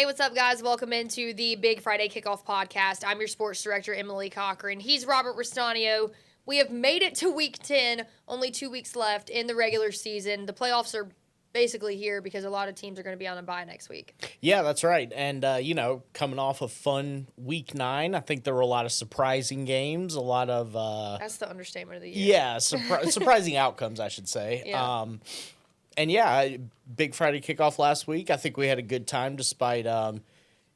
Hey, what's up, guys? Welcome into the Big Friday Kickoff podcast. I'm your sports director, Emily Cochran. He's Robert Ristaneo. We have made it to week 10, only 2 weeks left in the regular season. The playoffs are basically here because a lot of teams are going to be on a bye next week. Yeah, that's right. And, coming off a fun week 9, I think there were a lot of surprising games, a lot of... That's the understatement of the year. Yeah, surprising outcomes, I should say. Yeah. Big Friday Kickoff last week. I think we had a good time despite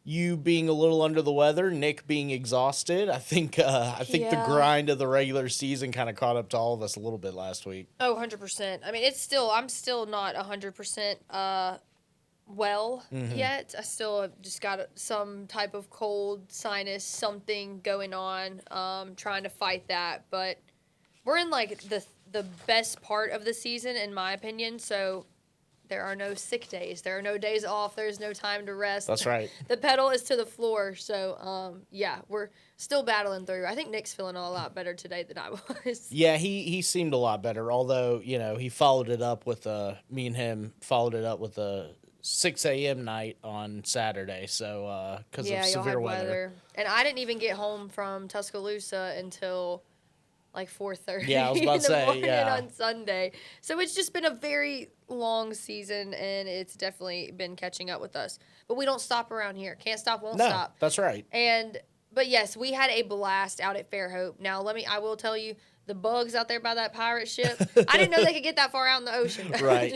you being a little under the weather, Nick being exhausted. I think the grind of the regular season kind of caught up to all of us a little bit last week. Oh, 100%. I mean, I'm still not 100% yet. I still have just got some type of cold, sinus, something going on, trying to fight that. But we're in, like, the best part of the season, in my opinion, so there are no sick days. There are no days off. There's no time to rest. That's right. The pedal is to the floor, so, we're still battling through. I think Nick's feeling a lot better today than I was. Yeah, he seemed a lot better, although, he followed it up with me and him followed it up with a 6 a.m. night on Saturday, so because of severe weather. And I didn't even get home from Tuscaloosa until like 4:30 yeah, I was about in to the say, morning yeah. on Sunday. So it's just been a very long season, and it's definitely been catching up with us. But we don't stop around here. Can't stop, won't stop. That's right. But yes, we had a blast out at Fairhope. Now, I will tell you, the bugs out there by that pirate ship, I didn't know they could get that far out in the ocean. Right.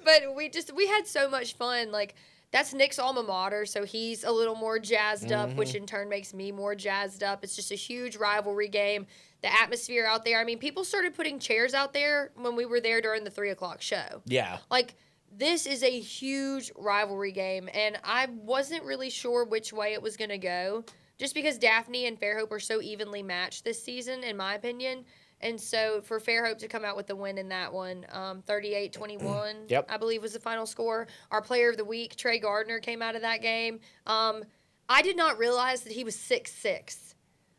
But we had so much fun. Like, that's Nick's alma mater, so he's a little more jazzed up, which in turn makes me more jazzed up. It's just a huge rivalry game. The atmosphere out there. I mean, people started putting chairs out there when we were there during the 3 o'clock show. Yeah. Like, this is a huge rivalry game, and I wasn't really sure which way it was going to go, just because Daphne and Fairhope are so evenly matched this season, in my opinion. And so for Fairhope to come out with the win in that one, 38-21, Yep. I believe was the final score. Our player of the week, Trey Gardner, came out of that game. I did not realize that he was 6'6".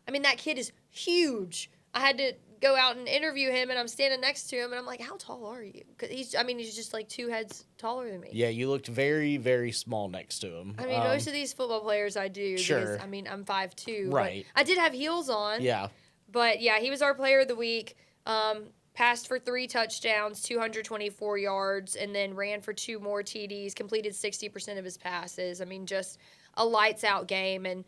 I mean, that kid is huge. I had to go out and interview him, and I'm standing next to him, and I'm like, how tall are you? Because he's just like 2 heads taller than me. Yeah, you looked very, very small next to him. I mean, most of these football players I do. Sure. Because, I mean, I'm 5'2". Right. But I did have heels on. Yeah. But, yeah, he was our player of the week. Passed for 3 touchdowns, 224 yards, and then ran for 2 more TDs, completed 60% of his passes. I mean, just a lights-out game. And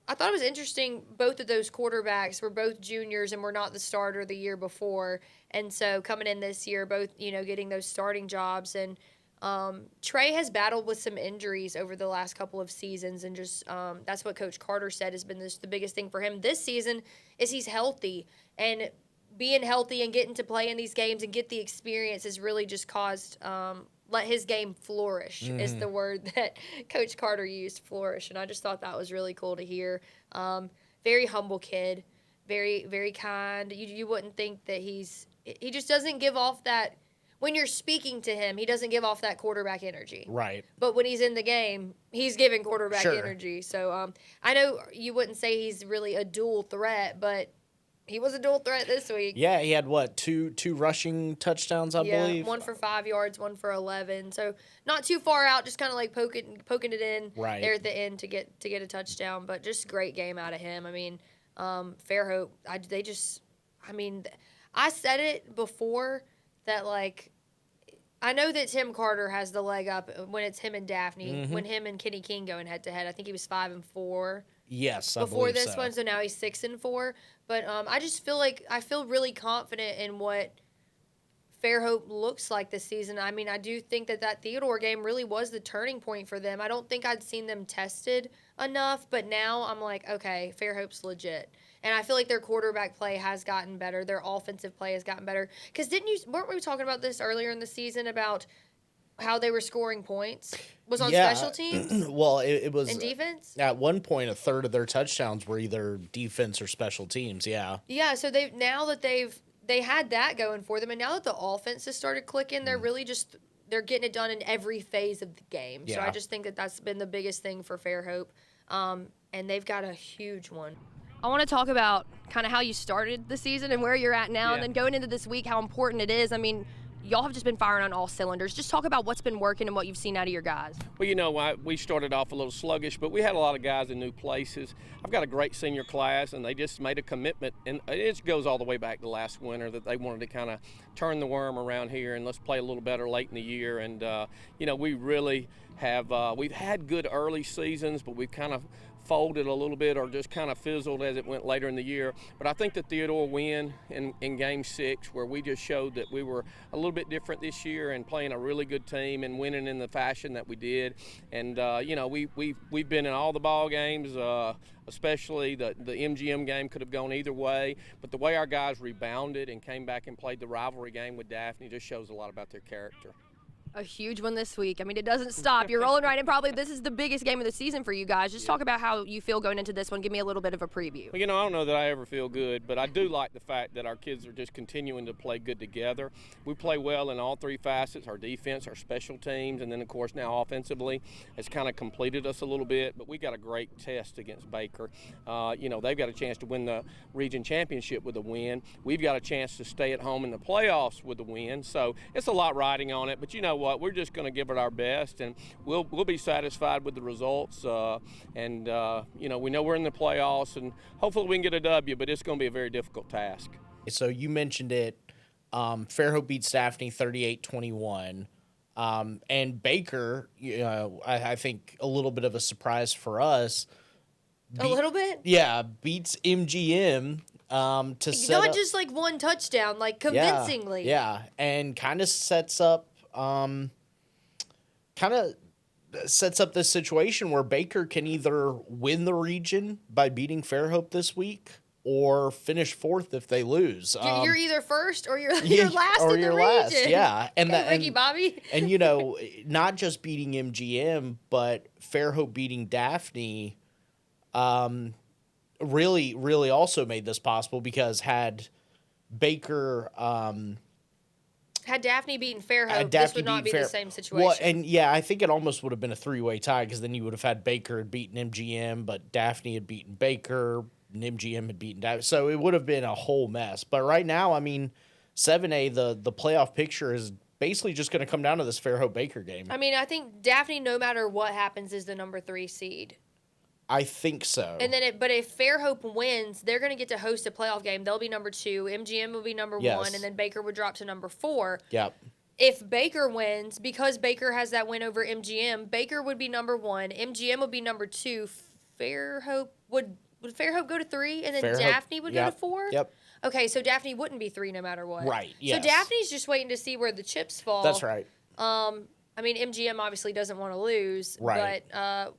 I thought it was interesting, both of those quarterbacks were both juniors and were not the starter the year before. And so coming in this year, both, getting those starting jobs. And Trey has battled with some injuries over the last couple of seasons, and just that's what Coach Carter said has been the biggest thing for him this season is he's healthy. And being healthy and getting to play in these games and get the experience has really just caused let his game flourish is the word that Coach Carter used, flourish. And I just thought that was really cool to hear. Very humble kid, very, very kind. You wouldn't think that he just doesn't give off that, when you're speaking to him, he doesn't give off that quarterback energy. Right. But when he's in the game, he's giving quarterback Sure. energy. So I know you wouldn't say he's really a dual threat, but he was a dual threat this week. Yeah, he had, two rushing touchdowns, I believe? 1 for 5 yards, 1 for 11. So not too far out, just kind of like poking it in there at the end to get a touchdown. But just great game out of him. I mean, Fairhope, I said it before that, like, I know that Tim Carter has the leg up when it's him and Daphne, when him and Kenny King going head-to-head. I think he was 5-4. Yes, I before believe this so. one, so now he's 6-4. But I just feel like I feel really confident in what Fairhope looks like this season. I mean, I do think that Theodore game really was the turning point for them. I don't think I'd seen them tested enough, but now I'm like, okay, Fairhope's legit. And I feel like their quarterback play has gotten better. Their offensive play has gotten better. Because weren't we talking about this earlier in the season about how they were scoring points? Was on special teams? Well, it was. And defense? At one point, a third of their touchdowns were either defense or special teams, yeah. Yeah, so they had that going for them, and now that the offense has started clicking, they're really just they're getting it done in every phase of the game. Yeah. So I just think that's been the biggest thing for Fairhope, and they've got a huge one. I want to talk about kind of how you started the season and where you're at now, and then going into this week, how important it is. I mean, y'all have just been firing on all cylinders. Just talk about what's been working and what you've seen out of your guys. Well, we started off a little sluggish, but we had a lot of guys in new places. I've got a great senior class, and they just made a commitment, and it goes all the way back to last winter, that they wanted to kind of turn the worm around here and let's play a little better late in the year. And, we really have we've had good early seasons, but we've kind of folded a little bit or just kind of fizzled as it went later in the year. But I think the Theodore win in Game 6, where we just showed that we were a little bit different this year and playing a really good team and winning in the fashion that we did. And, we've been in all the ball games, especially the MGM game could have gone either way. But the way our guys rebounded and came back and played the rivalry game with Daphne just shows a lot about their character. A huge one this week. I mean, it doesn't stop. You're rolling right in. Probably this is the biggest game of the season for you guys. Just talk about how you feel going into this one. Give me a little bit of a preview. Well, I don't know that I ever feel good, but I do like the fact that our kids are just continuing to play good together. We play well in all three facets, our defense, our special teams, and then, of course, now offensively has kind of completed us a little bit. But we got a great test against Baker. They've got a chance to win the region championship with a win. We've got a chance to stay at home in the playoffs with a win. So it's a lot riding on it, but you know what? We're just going to give it our best, and we'll be satisfied with the results. We know we're in the playoffs, and hopefully we can get a W, but it's going to be a very difficult task. So you mentioned it. Fairhope beats Daphne 38-21. And Baker, I think a little bit of a surprise for us. A little bit? Yeah, beats MGM to set up. Not just like one touchdown, like convincingly. Yeah, and kind of sets up this situation where Baker can either win the region by beating Fairhope this week or finish fourth if they lose. You're either first or you're last or in the you're region. Last, yeah. And Ricky Bobby. And not just beating MGM, but Fairhope beating Daphne really, really also made this possible, because had Baker had Daphne beaten Fairhope, this would not be the same situation. Well, and yeah, I think it almost would have been a three-way tie, because then you would have had Baker had beaten MGM, but Daphne had beaten Baker, and MGM had beaten Daphne. So it would have been a whole mess. But right now, I mean, 7A, the playoff picture is basically just going to come down to this Fairhope-Baker game. I mean, I think Daphne, no matter what happens, is the number 3 seed. I think so. And then, but if Fairhope wins, they're going to get to host a playoff game. They'll be number 2. MGM will be number 1, and then Baker would drop to number 4. Yep. If Baker wins, because Baker has that win over MGM, Baker would be number 1. MGM would be number 2. Fairhope would Fairhope go to 3, and then Daphne would go to 4. Yep. Okay, so Daphne wouldn't be 3 no matter what. Right. Yes. So Daphne's just waiting to see where the chips fall. That's right. I mean, MGM obviously doesn't want to lose, right. But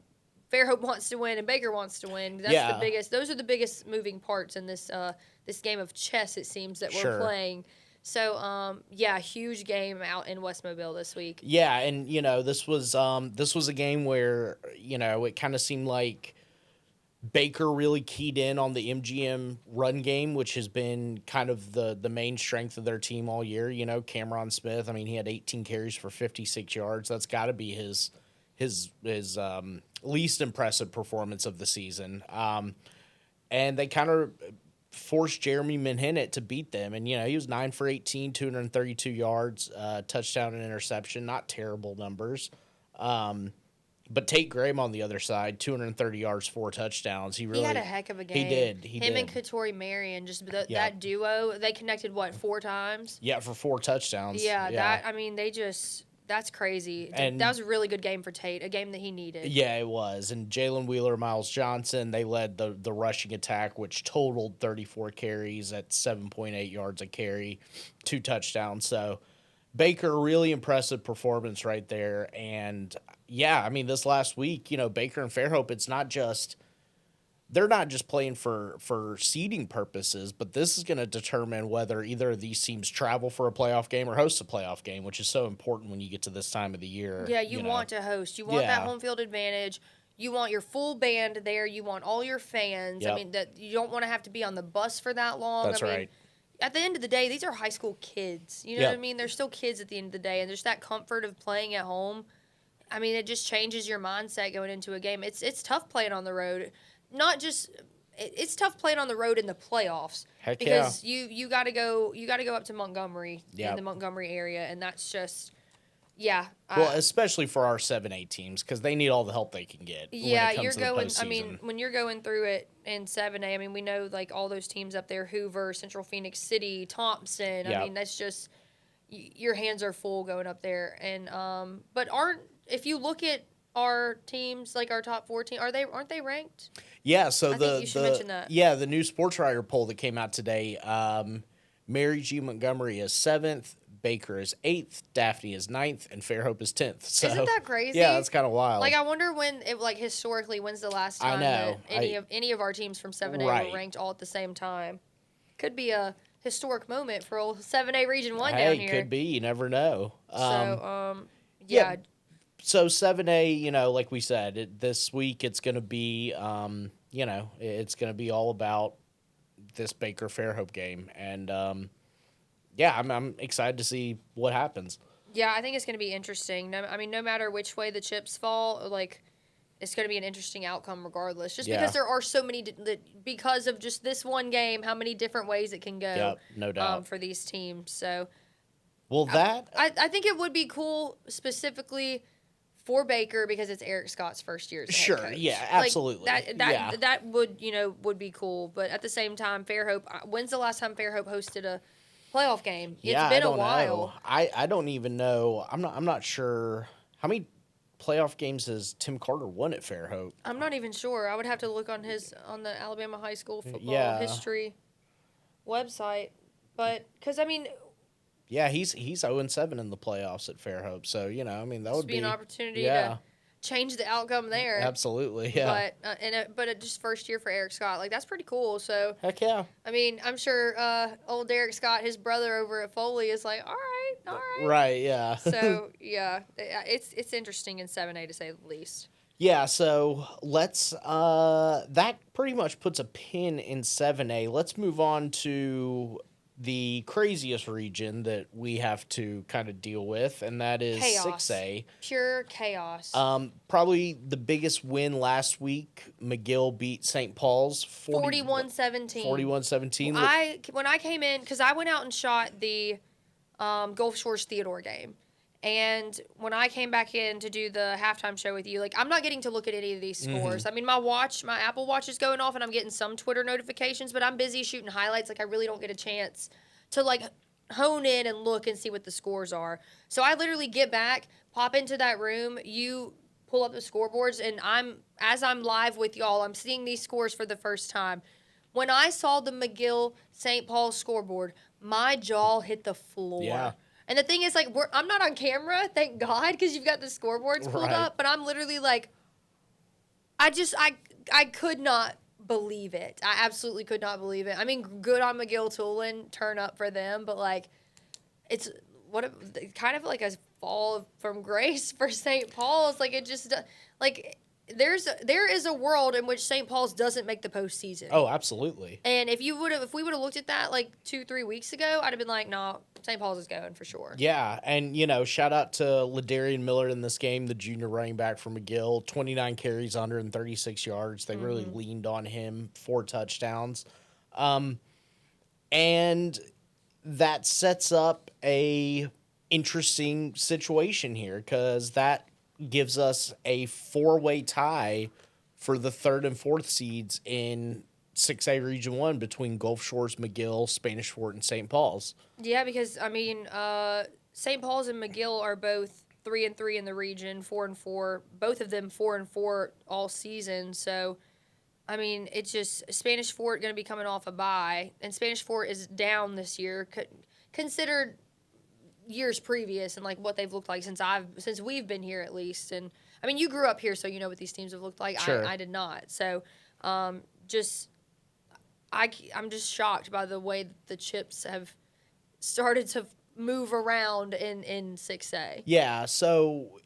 Fairhope wants to win and Baker wants to win. That's the biggest. Those are the biggest moving parts in this this game of chess, it seems, that we're playing. So huge game out in West Mobile this week. Yeah, and this was a game where it kind of seemed like Baker really keyed in on the MGM run game, which has been kind of the main strength of their team all year. Cameron Smith, I mean, he had 18 carries for 56 yards. That's got to be his least impressive performance of the season. And they kind of forced Jeremy Manhinnett to beat them. And, he was 9 for 18, 232 yards, touchdown and interception. Not terrible numbers. But Tate Graham on the other side, 230 yards, 4 touchdowns. He had a heck of a game. He did. Him and Katori Marion, just that duo, they connected, 4 times? Yeah, for 4 touchdowns. Yeah. That's crazy. And that was a really good game for Tate, a game that he needed. Yeah, it was. And Jalen Wheeler, Miles Johnson, they led the rushing attack, which totaled 34 carries at 7.8 yards a carry, 2 touchdowns. So Baker, really impressive performance right there. And yeah, I mean, this last week, Baker and Fairhope, they're not just playing for seeding purposes, but this is going to determine whether either of these teams travel for a playoff game or host a playoff game, which is so important when you get to this time of the year. Yeah, you want to host. You want that home field advantage. You want your full band there. You want all your fans. Yep. I mean, that you don't want to have to be on the bus for that long. That's right. At the end of the day, these are high school kids. You know what I mean? They're still kids at the end of the day, and there's that comfort of playing at home. I mean, it just changes your mindset going into a game. It's tough playing on the road. Not just it's tough playing on the road in the playoffs. Heck because you got to go up to Montgomery in Yep. the Montgomery area, and that's just yeah. Well, especially for our 7A teams, because they need all the help they can get. Yeah, when it comes you're to the going. postseason. I mean, when you're going through it in 7A, I mean, we know like all those teams up there: Hoover, Central Phoenix City, Thompson. Yep. I mean, that's just your hands are full going up there. And but if you look at our teams, like our top 14, aren't they ranked? Yeah, so I think you should mention that. Yeah, the new Sports Writer poll that came out today, Mary G. Montgomery is 7th, Baker is 8th, Daphne is 9th, and Fairhope is 10th. So, Isn't that crazy? Yeah, that's kind of wild. Like, I wonder historically, when's the last time know. that any of our teams from 7A Right. were ranked all at the same time? Could be a historic moment for old 7A Region 1 hey, down here. could be. You never know. Yeah. So 7A, like we said, this week it's going to be, it's going to be all about this Baker Fairhope game, and I'm excited to see what happens. Yeah, I think it's going to be interesting. No matter which way the chips fall, like, it's going to be an interesting outcome regardless. Just because there are so many, because of just this one game, how many different ways it can go. Yep, no doubt. For these teams. So, Well, I think it would be cool specifically for Baker because it's Eric Scott's first year as a head Sure, coach. yeah, Like, absolutely. that would be cool. But at the same time, Fairhope. When's the last time Fairhope hosted a playoff game? It's been a while. Know. I don't even know. I'm not sure how many playoff games has Tim Carter won at Fairhope. I'm not even sure. I would have to look on the Alabama high school football history website. But because Yeah, he's 0-7 in the playoffs at Fairhope. So that would be an opportunity to change the outcome there. Absolutely, yeah. But just first year for Eric Scott, like that's pretty cool. So Heck yeah. I mean, I'm sure old Derek Scott, his brother over at Foley, is like, all right. Right, yeah. So yeah, it's interesting in 7A to say the least. Yeah, so let's that pretty much puts a pin in 7A. Let's move on to the craziest region that we have to kind of deal with, and that is Chaos. 6A. Pure chaos. Probably the biggest win last week. McGill beat St. Paul's 41-17. 41-17. When I came in, because I went out and shot the Gulf Shores Theodore game. And when I came back in to do the halftime show with you, like, I'm not getting to look at any of these scores. I mean, my Apple Watch is going off, and I'm getting some Twitter notifications, but I'm busy shooting highlights. Like, I really don't get a chance to, like, hone in and look and see what the scores are. So I literally get back, pop into that room, you pull up the scoreboards, and as I'm live with y'all, I'm seeing these scores for the first time. When I saw the McGill St. Paul scoreboard, my jaw hit the floor. Yeah. And the thing is, like, I'm not on camera, thank God, because you've got the scoreboards pulled up. But I'm literally like, I could not believe it. I absolutely could not believe it. I mean, good on McGill Tulin, turn up for them. But, like, it's kind of like a fall from grace for St. Paul's. Like, it just, like, there is a world in which St. Paul's doesn't make the postseason. Oh, absolutely. And if we would have looked at that like 2-3 weeks ago, I'd have been like, no, St. Paul's is going for sure. Yeah, and shout out to Ladarian Miller in this game, the junior running back from McGill, 29 carries, 136 yards. They really leaned on him, 4 touchdowns. And that sets up a interesting situation here because that gives us a 4-way tie for the 3rd and 4th seeds in 6A Region 1 between Gulf Shores, McGill, Spanish Fort, and St. Paul's. Yeah, because, I mean, St. Paul's and McGill are both 3-3 in the region, 4-4. Both of them 4-4 all season. So, I mean, it's just Spanish Fort going to be coming off a bye, and Spanish Fort is down this year, considered years previous and like what they've looked like since we've been here at least. And I mean, you grew up here, so you know what these teams have looked like. Sure. I did not. So I'm just shocked by the way that the chips have started to move around in 6A. Yeah, so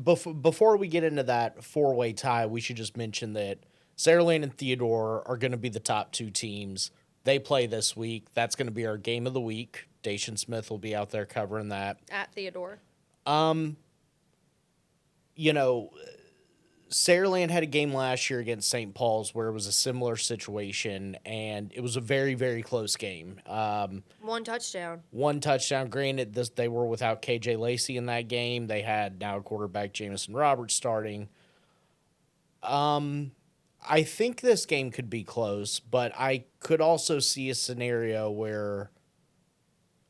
before we get into that 4-way tie, we should just mention that Saraland and Theodore are going to be the top 2 teams. They play this week. That's going to be our game of the week. Dacian Smith will be out there covering that. At Theodore. Saraland had a game last year against St. Paul's where it was a similar situation, and it was a very, very close game. One touchdown. One touchdown. Granted, they were without KJ Lacey in that game. They had now quarterback Jamison Roberts starting. I think this game could be close, but I could also see a scenario where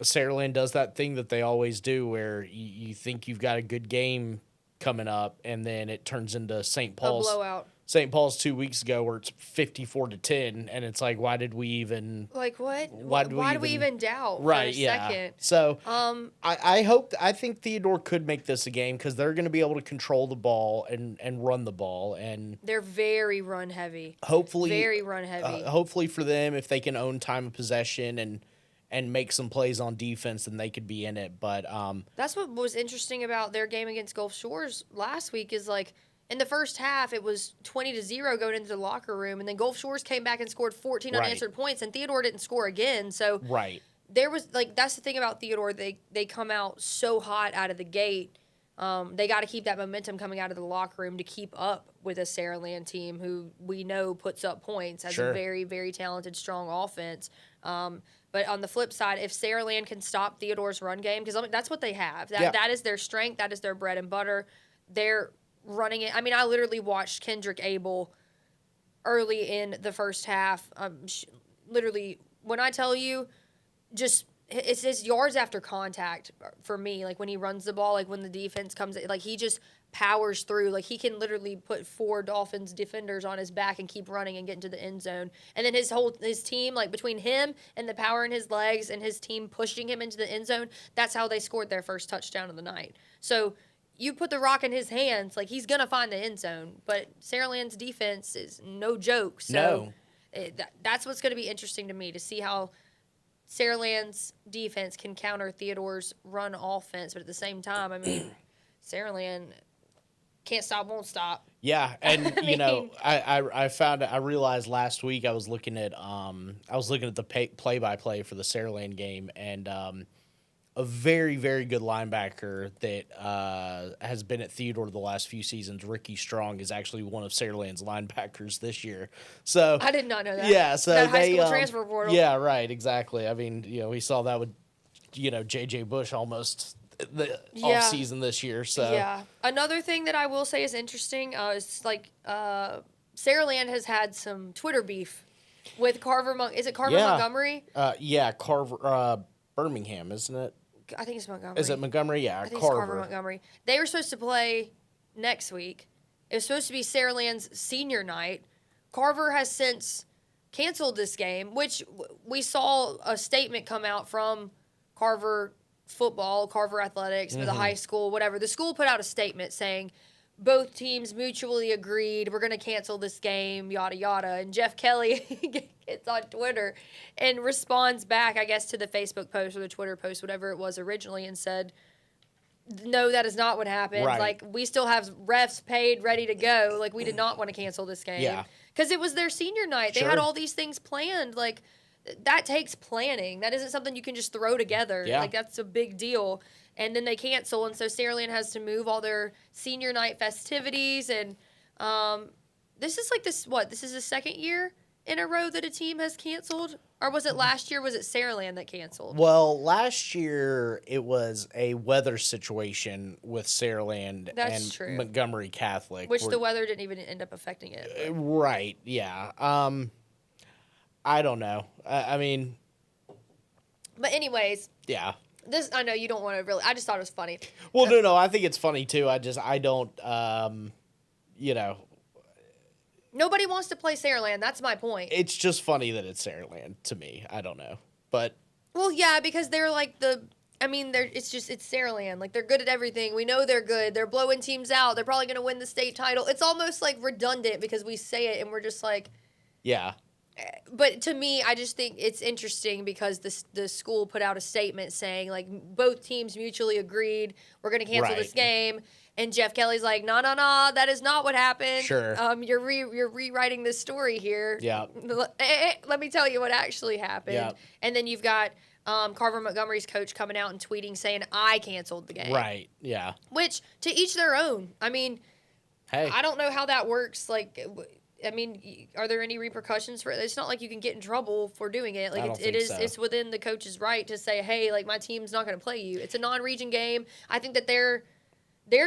Saraland does that thing that they always do where you think you've got a good game coming up, and then it turns into St. Paul's. A blowout. St. Paul's 2 weeks ago where it's 54-10, and it's like, why did we even... Like, what? Why did we even doubt right, for a yeah. second? So, I think Theodore could make this a game because they're going to be able to control the ball and run the ball, and they're very run-heavy. hopefully... Very run-heavy. Hopefully for them, if they can own time of possession and make some plays on defense, then they could be in it, but... That's what was interesting about their game against Gulf Shores last week is, like, in the first half, it was 20-0 going into the locker room, and then Gulf Shores came back and scored 14 unanswered points, and Theodore didn't score again. So there was that's the thing about Theodore. They come out so hot out of the gate. They got to keep that momentum coming out of the locker room to keep up with a Saraland team who we know puts up points, has a very, very talented, strong offense. But on the flip side, if Saraland can stop Theodore's run game, because that's what they have. That is their strength. That is their bread and butter. They're running it. I mean, I literally watched Kendrick Abel early in the first half. Literally, when I tell you, just it's his yards after contact for me. Like when he runs the ball, like when the defense comes, like he just powers through. Like he can literally put 4 Dolphins defenders on his back and keep running and get into the end zone. And then his team, like between him and the power in his legs and his team pushing him into the end zone, that's how they scored their first touchdown of the night. So you put the rock in his hands, like he's gonna find the end zone. But Saraland's defense is no joke. So that's what's gonna be interesting to me to see how Saraland's defense can counter Theodore's run offense. But at the same time, I mean, Saraland can't stop, won't stop. Yeah, and I realized last week I was looking at the play-by-play for the Saraland game, and a very, very good linebacker that has been at Theodore the last few seasons, Ricky Strong, is actually one of Saraland's linebackers this year. So I did not know that. Yeah, so that high school transfer portal. Yeah, right, exactly. I mean, we saw that with J.J. Bush almost the off season this year. So yeah, another thing that I will say is interesting is like Saraland has had some Twitter beef with Carver. Is it Carver Montgomery? Carver Birmingham, isn't it? I think it's Montgomery. Is it Montgomery? Yeah, I think it's Carver Montgomery. They were supposed to play next week. It was supposed to be Saraland's senior night. Carver has since canceled this game, which we saw a statement come out from Carver football, Carver athletics, the high school, whatever. The school put out a statement saying both teams mutually agreed we're going to cancel this game, yada, yada. And Jeff Kelly gets on Twitter and responds back, I guess, to the Facebook post or the Twitter post, whatever it was originally, and said, no, that is not what happened. Right. Like, we still have refs paid, ready to go. Like, we did not want to cancel this game. Yeah. Because it was their senior night. They had all these things planned. Like, that takes planning. That isn't something you can just throw together. Yeah. Like, that's a big deal. And then they cancel, and so Saraland has to move all their senior night festivities. And this is this is the second year in a row that a team has canceled? Or was it last year? Was it Saraland that canceled? Well, last year it was a weather situation with Saraland and Montgomery Catholic. Which the weather didn't even end up affecting it. Right, yeah. I don't know. I mean... But anyways... Yeah. This, I know you don't want to really... I just thought it was funny. Well, no, I think it's funny, too. I don't, Nobody wants to play Saraland. That's my point. It's just funny that it's Saraland to me. I don't know. But... Well, yeah, because they're like it's Saraland. Like, they're good at everything. We know they're good. They're blowing teams out. They're probably going to win the state title. It's almost, like, redundant because we say it and we're just like... Yeah. But to me, I just think it's interesting because the school put out a statement saying, like, both teams mutually agreed we're going to cancel this game. And Jeff Kelly's like, no, that is not what happened. Sure. You're rewriting this story here. Yeah. Let me tell you what actually happened. Yeah. And then you've got Carver Montgomery's coach coming out and tweeting saying, I canceled the game. Right, yeah. Which, to each their own. I mean, Hey. I don't know how that works. Like, I mean, are there any repercussions for it? It's not like you can get in trouble for doing it. Like, I don't think so. It's within the coach's right to say, hey, like, my team's not going to play you. It's a non-region game. I think that they're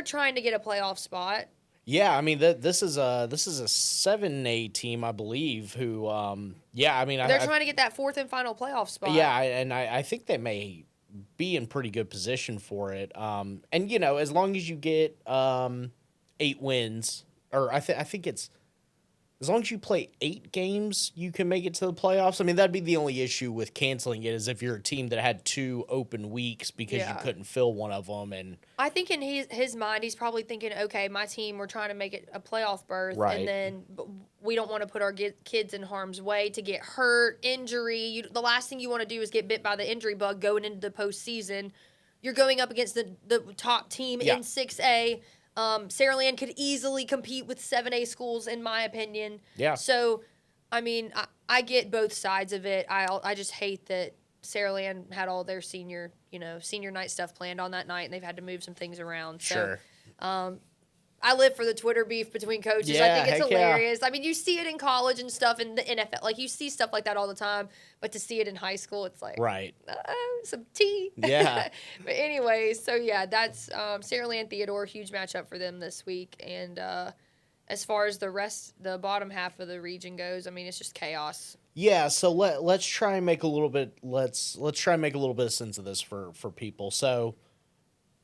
trying to get a playoff spot. Yeah, I mean this is a 7A team, I believe. Who, I mean, They're trying to get that fourth and final playoff spot. Yeah, I think they may be in pretty good position for it. And you know, as long as you get 8 wins, or I think it's as long as you play 8 games, you can make it to the playoffs. I mean, that'd be the only issue with canceling it is if you're a team that had 2 open weeks because you couldn't fill one of them. And I think in his mind, he's probably thinking, okay, my team, we're trying to make it a playoff berth, Right. and then we don't want to put our kids in harm's way to get hurt, injury. The last thing you want to do is get bit by the injury bug going into the postseason. You're going up against the top team in 6A. Saraland could easily compete with 7A schools, in my opinion. Yeah. So, I mean, I get both sides of it. I just hate that Saraland had all their senior night stuff planned on that night, and they've had to move some things around. So, sure. I live for the Twitter beef between coaches. Yeah, I think it's heck yeah. hilarious. I mean, you see it in college and stuff in the NFL. Like, you see stuff like that all the time. But to see it in high school, it's like, Right. some tea. Yeah. But anyways, so yeah, that's Saraland Theodore, huge matchup for them this week. And as far as the bottom half of the region goes, I mean, it's just chaos. Yeah, so let's try and make a little bit of sense of this for people. So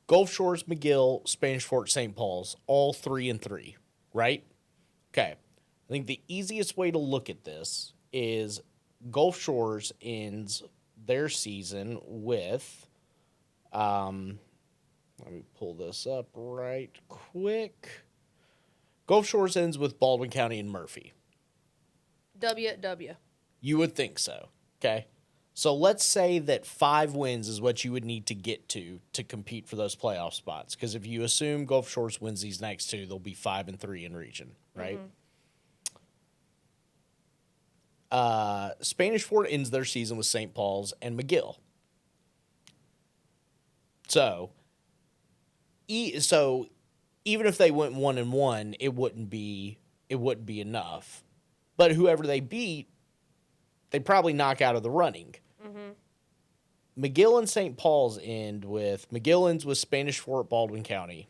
Gulf Shores, McGill, Spanish Fort, St. Paul's, all 3-3, right? Okay. I think the easiest way to look at this is Gulf Shores ends their season with let me pull this up right quick. Gulf Shores ends with Baldwin County and Murphy. W. You would think so. Okay. So let's say that 5 wins is what you would need to get to compete for those playoff spots. Because if you assume Gulf Shores wins these next 2, they'll be 5-3 in region, right? Mm-hmm. Spanish Fort ends their season with St. Paul's and McGill. So even if they went 1-1, it wouldn't be enough. But whoever they beat, they'd probably knock out of the running. Mm-hmm. McGill and St. Paul's ends with Spanish Fort, Baldwin County.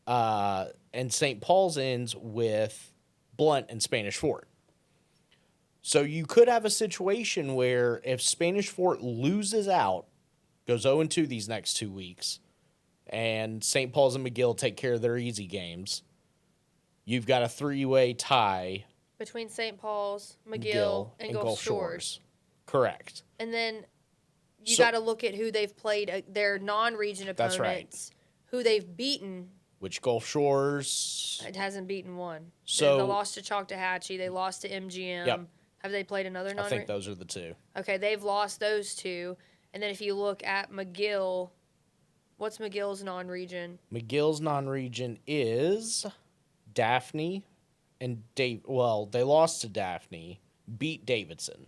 And St. Paul's ends with Blount and Spanish Fort. So you could have a situation where if Spanish Fort loses out, goes 0-2 these next 2 weeks, and St. Paul's and McGill take care of their easy games, you've got a 3-way tie between St. Paul's, McGill, and Gulf Shores. Correct. And then you got to look at who they've played, their non-region opponents, That's right. Who they've beaten. Which Gulf Shores? It hasn't beaten one. So they lost to Choctahhatchee. They lost to MGM. Yep. Have they played another non-region? I think those are the 2. Okay, they've lost those 2. And then if you look at McGill, what's McGill's non-region? McGill's non-region is Daphne and Dave. Well, they lost to Daphne, beat Davidson.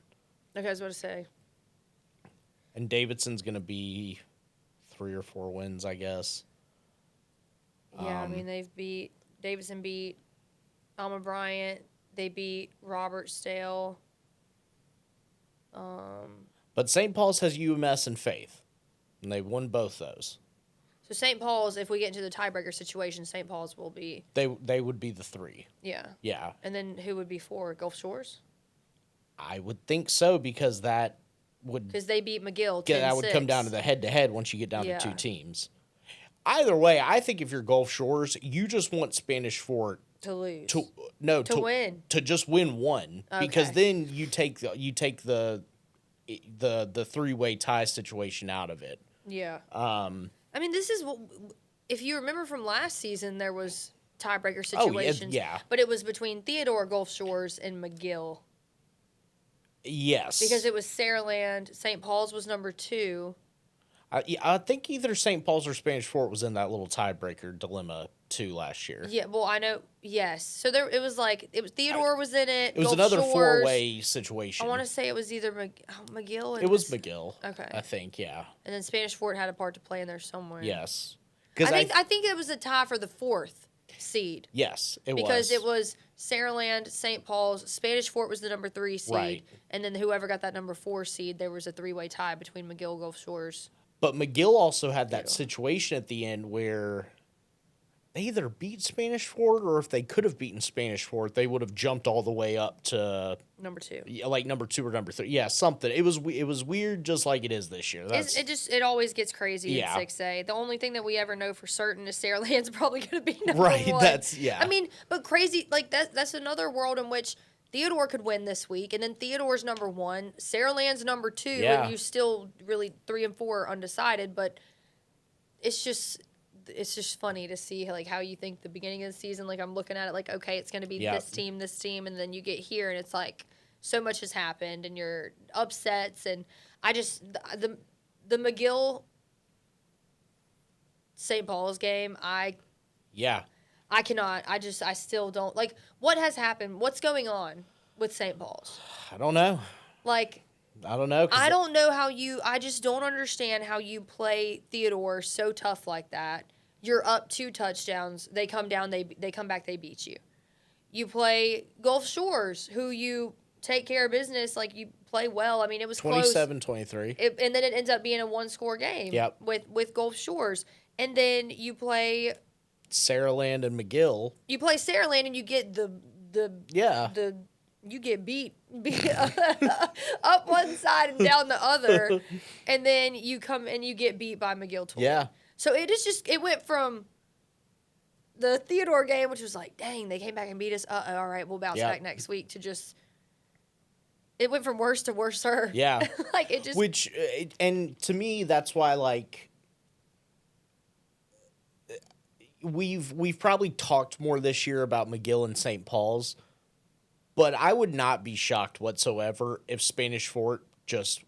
Okay, I was about to say. And Davidson's going to be 3 or 4 wins, I guess. Yeah, I mean, Davidson beat Alma Bryant. They beat Robert Stale. But St. Paul's has UMS and Faith, and they've won both those. So St. Paul's, if we get into the tiebreaker situation, St. Paul's will be... They would be the 3. Yeah. Yeah. And then who would be 4? Gulf Shores? I would think so, because that would... Because they beat McGill 10-6. That would come down to the head-to-head once you get down to 2 teams. Either way, I think if you're Gulf Shores, you just want Spanish Fort... To lose. To win. To just win one. Okay. Because then you take the 3-way tie situation out of it. Yeah. I mean, this is what, if you remember from last season, there was tiebreaker situations. Oh, yeah. But it was between Theodore, Gulf Shores, and McGill. Yes. Because it was Saraland. St. Paul's was number 2. I think either St. Paul's or Spanish Fort was in that little tiebreaker dilemma too last year. Yeah, well, I know. Yes. So it was Theodore was in it. It was Gulf another Shores. 4-way situation. I want to say it was either McGill. And it was McGill. Okay. I think, yeah. And then Spanish Fort had a part to play in there somewhere. Yes. I think it was a tie for the 4th. seed. Yes, it because was. it was Saraland, St. Paul's, Spanish Fort was the number 3 seed, Right. and then whoever got that number 4 seed, there was a 3-way tie between McGill, Gulf Shores. But McGill also had that Theodore. situation at the end where they either beat Spanish Fort, or if they could have beaten Spanish Fort, they would have jumped all the way up to Number 2. like number 2 or number 3. Yeah, something. It was weird, just like it is this year. It always gets crazy Yeah. in 6A. The only thing that we ever know for certain is Saraland's probably going to be number Right, 1. that's- yeah. I mean, but crazy, like that's another world in which Theodore could win this week, and then Theodore's number 1, Saraland's number 2, Yeah. and you still really 3 and 4 are undecided. But it's just funny to see like how you think the beginning of the season. Like I'm looking at it like, okay, it's going to be Yeah. this team, and then you get here and it's like so much has happened and you're upsets, and I just the McGill St. Paul's game, I cannot. I still don't like what has happened. What's going on with St. Paul's? I don't know. Like I don't know. I don't know how I just don't understand how you play Theodore so tough like that. You're up 2 touchdowns. They come down. They come back. They beat you. You play Gulf Shores, who you take care of business. Like you play well. I mean, it was 27-23. and then it ends up being a 1-score game. Yep. With Gulf Shores, and then you play Saraland and McGill. You play Saraland and you get you get beat up one side and down the other, and then you come and you get beat by McGill twice. Yeah. So it went from the Theodore game, which was like, dang, they came back and beat us. All right, we'll bounce back next week. To just, it went from worse to worser. Yeah. Like it just. And to me, that's why like we've probably talked more this year about McGill and St. Paul's, but I would not be shocked whatsoever if Spanish Fort just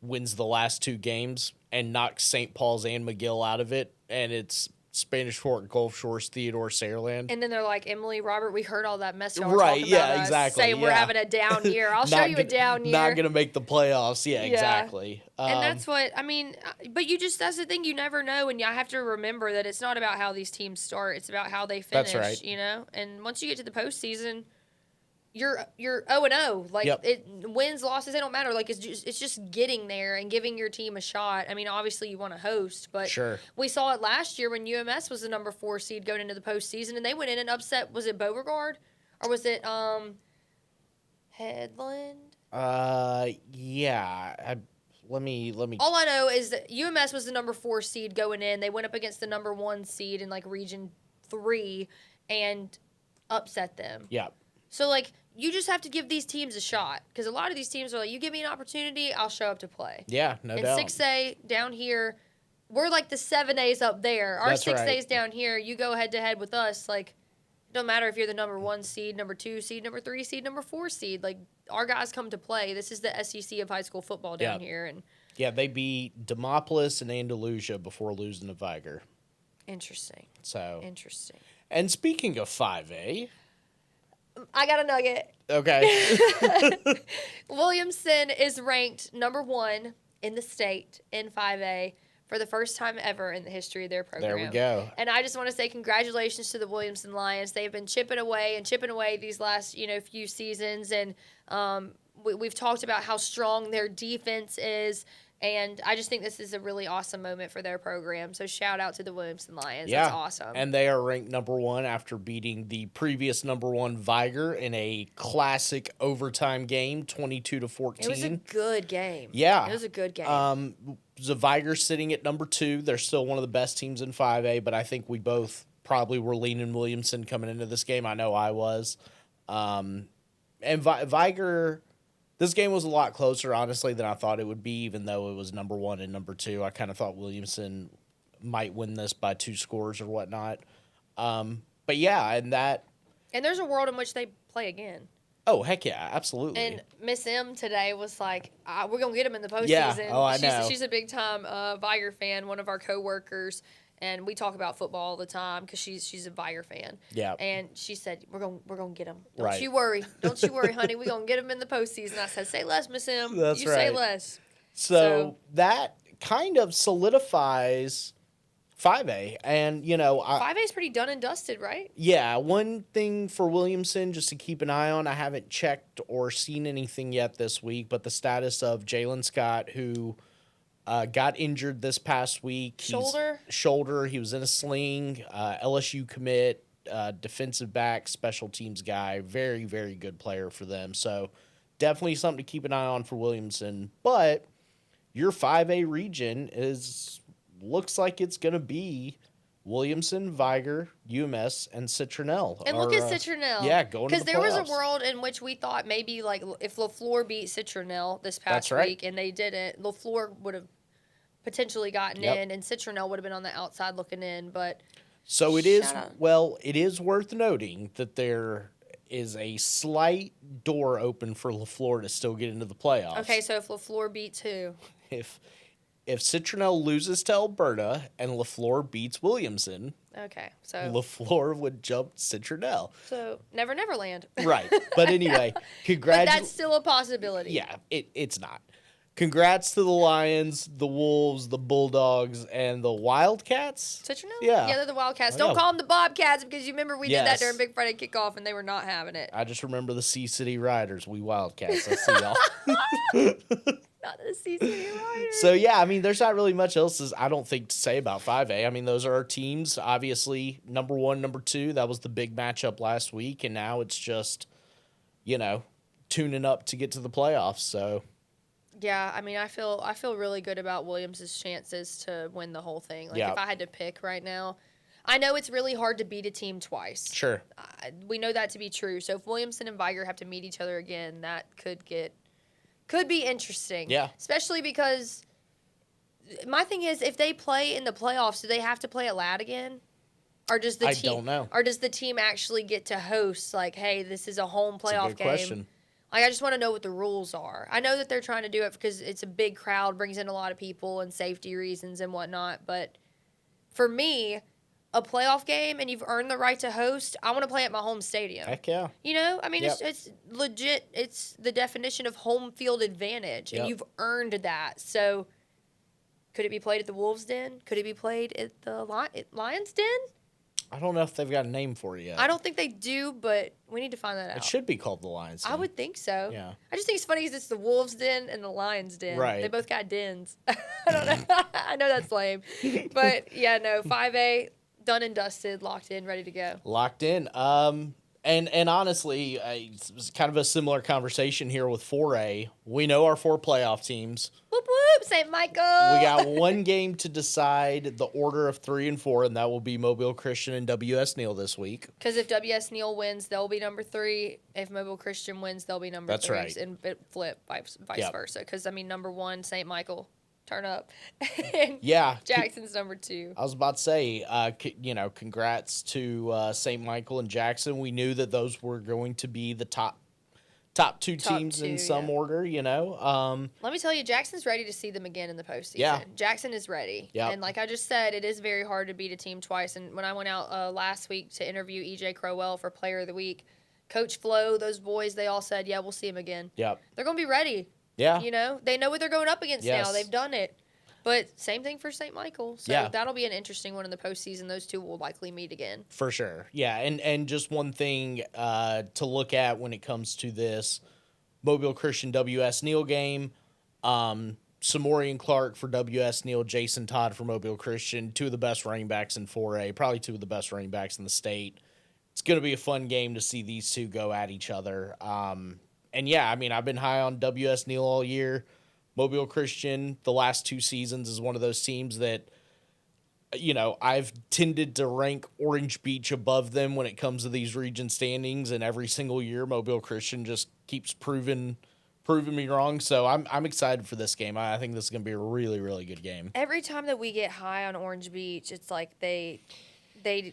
wins the last 2 games and knocks St. Paul's and McGill out of it, and it's Spanish Fort, Gulf Shores, Theodore, Saraland. And then they're like, Emily, Robert, we heard all that mess y'all Right, talking yeah, about us, exactly, saying we're yeah. having a down year. I'll show you a down year. Not going to make the playoffs. Yeah, Yeah. exactly. And that's what, I mean, but that's the thing, you never know, and I have to remember that it's not about how these teams start, it's about how they finish, That's right. you know? And once you get to the postseason, you're 0-0. Like, Yep. wins, losses, they don't matter. Like, it's just getting there and giving your team a shot. I mean, obviously you want to host, but Sure. we saw it last year when UMS was the number 4 seed going into the postseason, and they went in and upset, was it Beauregard? Or was it Headland? Yeah. Let me. All I know is that UMS was the number 4 seed going in. They went up against the number 1 seed in like Region 3 and upset them. Yeah. So like you just have to give these teams a shot, because a lot of these teams are like, you give me an opportunity, I'll show up to play. Yeah, no and doubt. 6A down here, we're like the 7As up there. Our That's 6As right. down here, you go head to head with us. Like, it don't matter if you're the number 1 seed, number 2 seed, number 3 seed, number 4 seed. Like, our guys come to play. This is the SEC of high school football down here. And yeah, they beat Demopolis and Andalusia before losing to Viger. interesting. So Interesting. And speaking of 5A, I got a nugget. okay. Williamson is ranked number 1 in the state in 5A for the first time ever in the history of their program. There we go. And I just want to say congratulations to the Williamson Lions. They've been chipping away these last, few seasons. And we've talked about how strong their defense is. And I just think this is a really awesome moment for their program. So shout out to the Williamson Lions. Yeah. That's awesome. And they are ranked number 1 after beating the previous number 1 Viger in a classic overtime game, 22-14. It was a good game. Yeah. It was a good game. The Viger sitting at number 2. They're still one of the best teams in 5A, but I think we both probably were leaning Williamson coming into this game. I know I was. And Viger, this game was a lot closer, honestly, than I thought it would be, even though it was number 1 and number 2. I kind of thought Williamson might win this by 2 scores or whatnot. But yeah, and there's a world in which they play again. oh, heck yeah, absolutely. And Miss M today was like, we're going to get him in the postseason. Yeah. Oh, I know. She's a big-time Viger fan, one of our coworkers, and we talk about football all the time because she's a Viger fan. Yeah. And she said, we're going to get him. Don't Right. you worry. Don't you worry, honey. We're going to get him in the postseason. I said, say less, Miss M. That's you say right. less. So that kind of solidifies 5A. And, 5A is pretty done and dusted, right? yeah, one thing for Williamson just to keep an eye on, I haven't checked or seen anything yet this week, but the status of Jalen Scott, who got injured this past week. Shoulder. He was in a sling. LSU commit, defensive back, special teams guy. Very, very good player for them. So definitely something to keep an eye on for Williamson. But your 5A region looks like it's going to be Williamson, Viger, UMS, and Citronelle. And look at Citronelle. Yeah, going to the playoffs. Because there was a world in which we thought maybe like if LaFleur beat Citronelle this past week and they didn't, LaFleur would have potentially gotten in and Citronelle would have been on the outside looking in. But so it is worth noting that there is a slight door open for LaFleur to still get into the playoffs. Okay, so if LaFleur beats who? If Citronelle loses to Alberta and LaFleur beats Williamson, okay, so LaFleur would jump Citronelle. So Never Land. Right. But anyway, But that's still a possibility. Yeah, it's not. Congrats to the Lions, the Wolves, the Bulldogs, and the Wildcats. Citronelle? Yeah. Yeah, they're the Wildcats. Don't call them the Bobcats because you remember we did that during Big Friday Kickoff and they were not having it. I just remember the Sea City Riders. We Wildcats. I see y'all. Not the Sea City Riders. So, yeah, I mean, there's not really much else, I don't think, to say about 5A. I mean, those are our teams. Obviously, number 1, number 2, that was the big matchup last week. And now it's just, tuning up to get to the playoffs. So, yeah, I mean, I feel really good about Williams' chances to win the whole thing. Like, if I had to pick right now, I know it's really hard to beat a team twice. Sure. We know that to be true. So if Williamson and Viger have to meet each other again, that could be interesting. Yeah. Especially because my thing is, if they play in the playoffs, do they have to play at Ladd again? Or does the team? I don't know. Or does the team actually get to host? Like, hey, this is a home playoff game. Question. Like, I just want to know what the rules are. I know that they're trying to do it because it's a big crowd, brings in a lot of people, and safety reasons and whatnot. But for me, a playoff game and you've earned the right to host, I want to play at my home stadium. Heck yeah. I mean, it's legit. It's the definition of home field advantage, and you've earned that. So, could it be played at the Wolves' Den? Could it be played at the Lions' Den? I don't know if they've got a name for it yet. I don't think they do, but we need to find that out. It should be called the Lions Den. I would think so. Yeah. I just think it's funny because it's the Wolves' Den and the Lions' Den. Right. They both got dens. I don't know. I know that's lame. But, 5A, done and dusted, locked in, ready to go. Locked in. And honestly, it's kind of a similar conversation here with 4A. We know our 4 playoff teams. Whoop, whoop, St. Michael. We got one game to decide the order of 3 and 4, and that will be Mobile Christian and W.S. Neal this week. Because if W.S. Neal wins, they'll be number 3. If Mobile Christian wins, they'll be number 3. That's right. And flip, vice versa. Because, number 1, St. Michael, turn up. And Jackson's number 2. I was about to say, congrats to St. Michael and Jackson. We knew that those were going to be the top 2 teams in some order, Let me tell you, Jackson's ready to see them again in the postseason. Yeah. Jackson is ready. Yep. And like I just said, it is very hard to beat a team twice. And when I went out last week to interview E.J. Crowell for Player of the Week, Coach Flo, those boys, they all said, yeah, we'll see him again. Yep. They're going to be ready. Yeah. They know what they're going up against Yes. now. They've done it. But same thing for St. Michael. So that'll be an interesting one in the postseason. Those two will likely meet again. For sure. Yeah, and just one thing to look at when it comes to this Mobile Christian W.S. Neal game, Samorian Clark for W.S. Neal, Jason Todd for Mobile Christian, 2 of the best running backs in 4A, probably 2 of the best running backs in the state. It's going to be a fun game to see these 2 go at each other. I've been high on W.S. Neal all year. Mobile Christian, the last 2 seasons, is one of those teams that, I've tended to rank Orange Beach above them when it comes to these region standings, and every single year Mobile Christian just keeps proving me wrong. So I'm excited for this game. I think this is going to be a really, really good game. Every time that we get high on Orange Beach, it's like they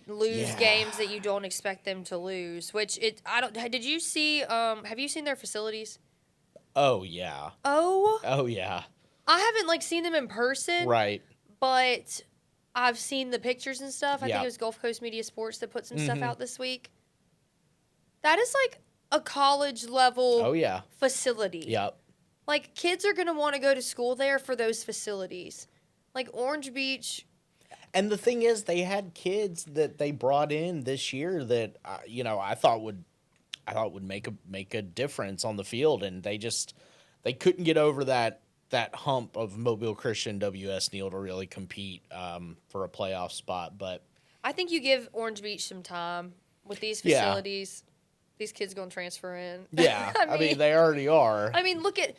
lose games that you don't expect them to lose. Did you see? Have you seen their facilities? Oh yeah. Oh yeah. I haven't seen them in person. Right. But I've seen the pictures and stuff. I think Yeah. it was Gulf Coast Media Sports that put some stuff out this week. That is a college level facility. Yep. Kids are going to want to go to school there for those facilities. Orange Beach. And the thing is, they had kids that they brought in this year that I thought would make a difference on the field, and they couldn't get over that hump of Mobile Christian, WS Neal to really compete for a playoff spot. But I think you give Orange Beach some time with these Yeah. facilities. These kids gonna transfer in. yeah, I mean they already are. I mean, look at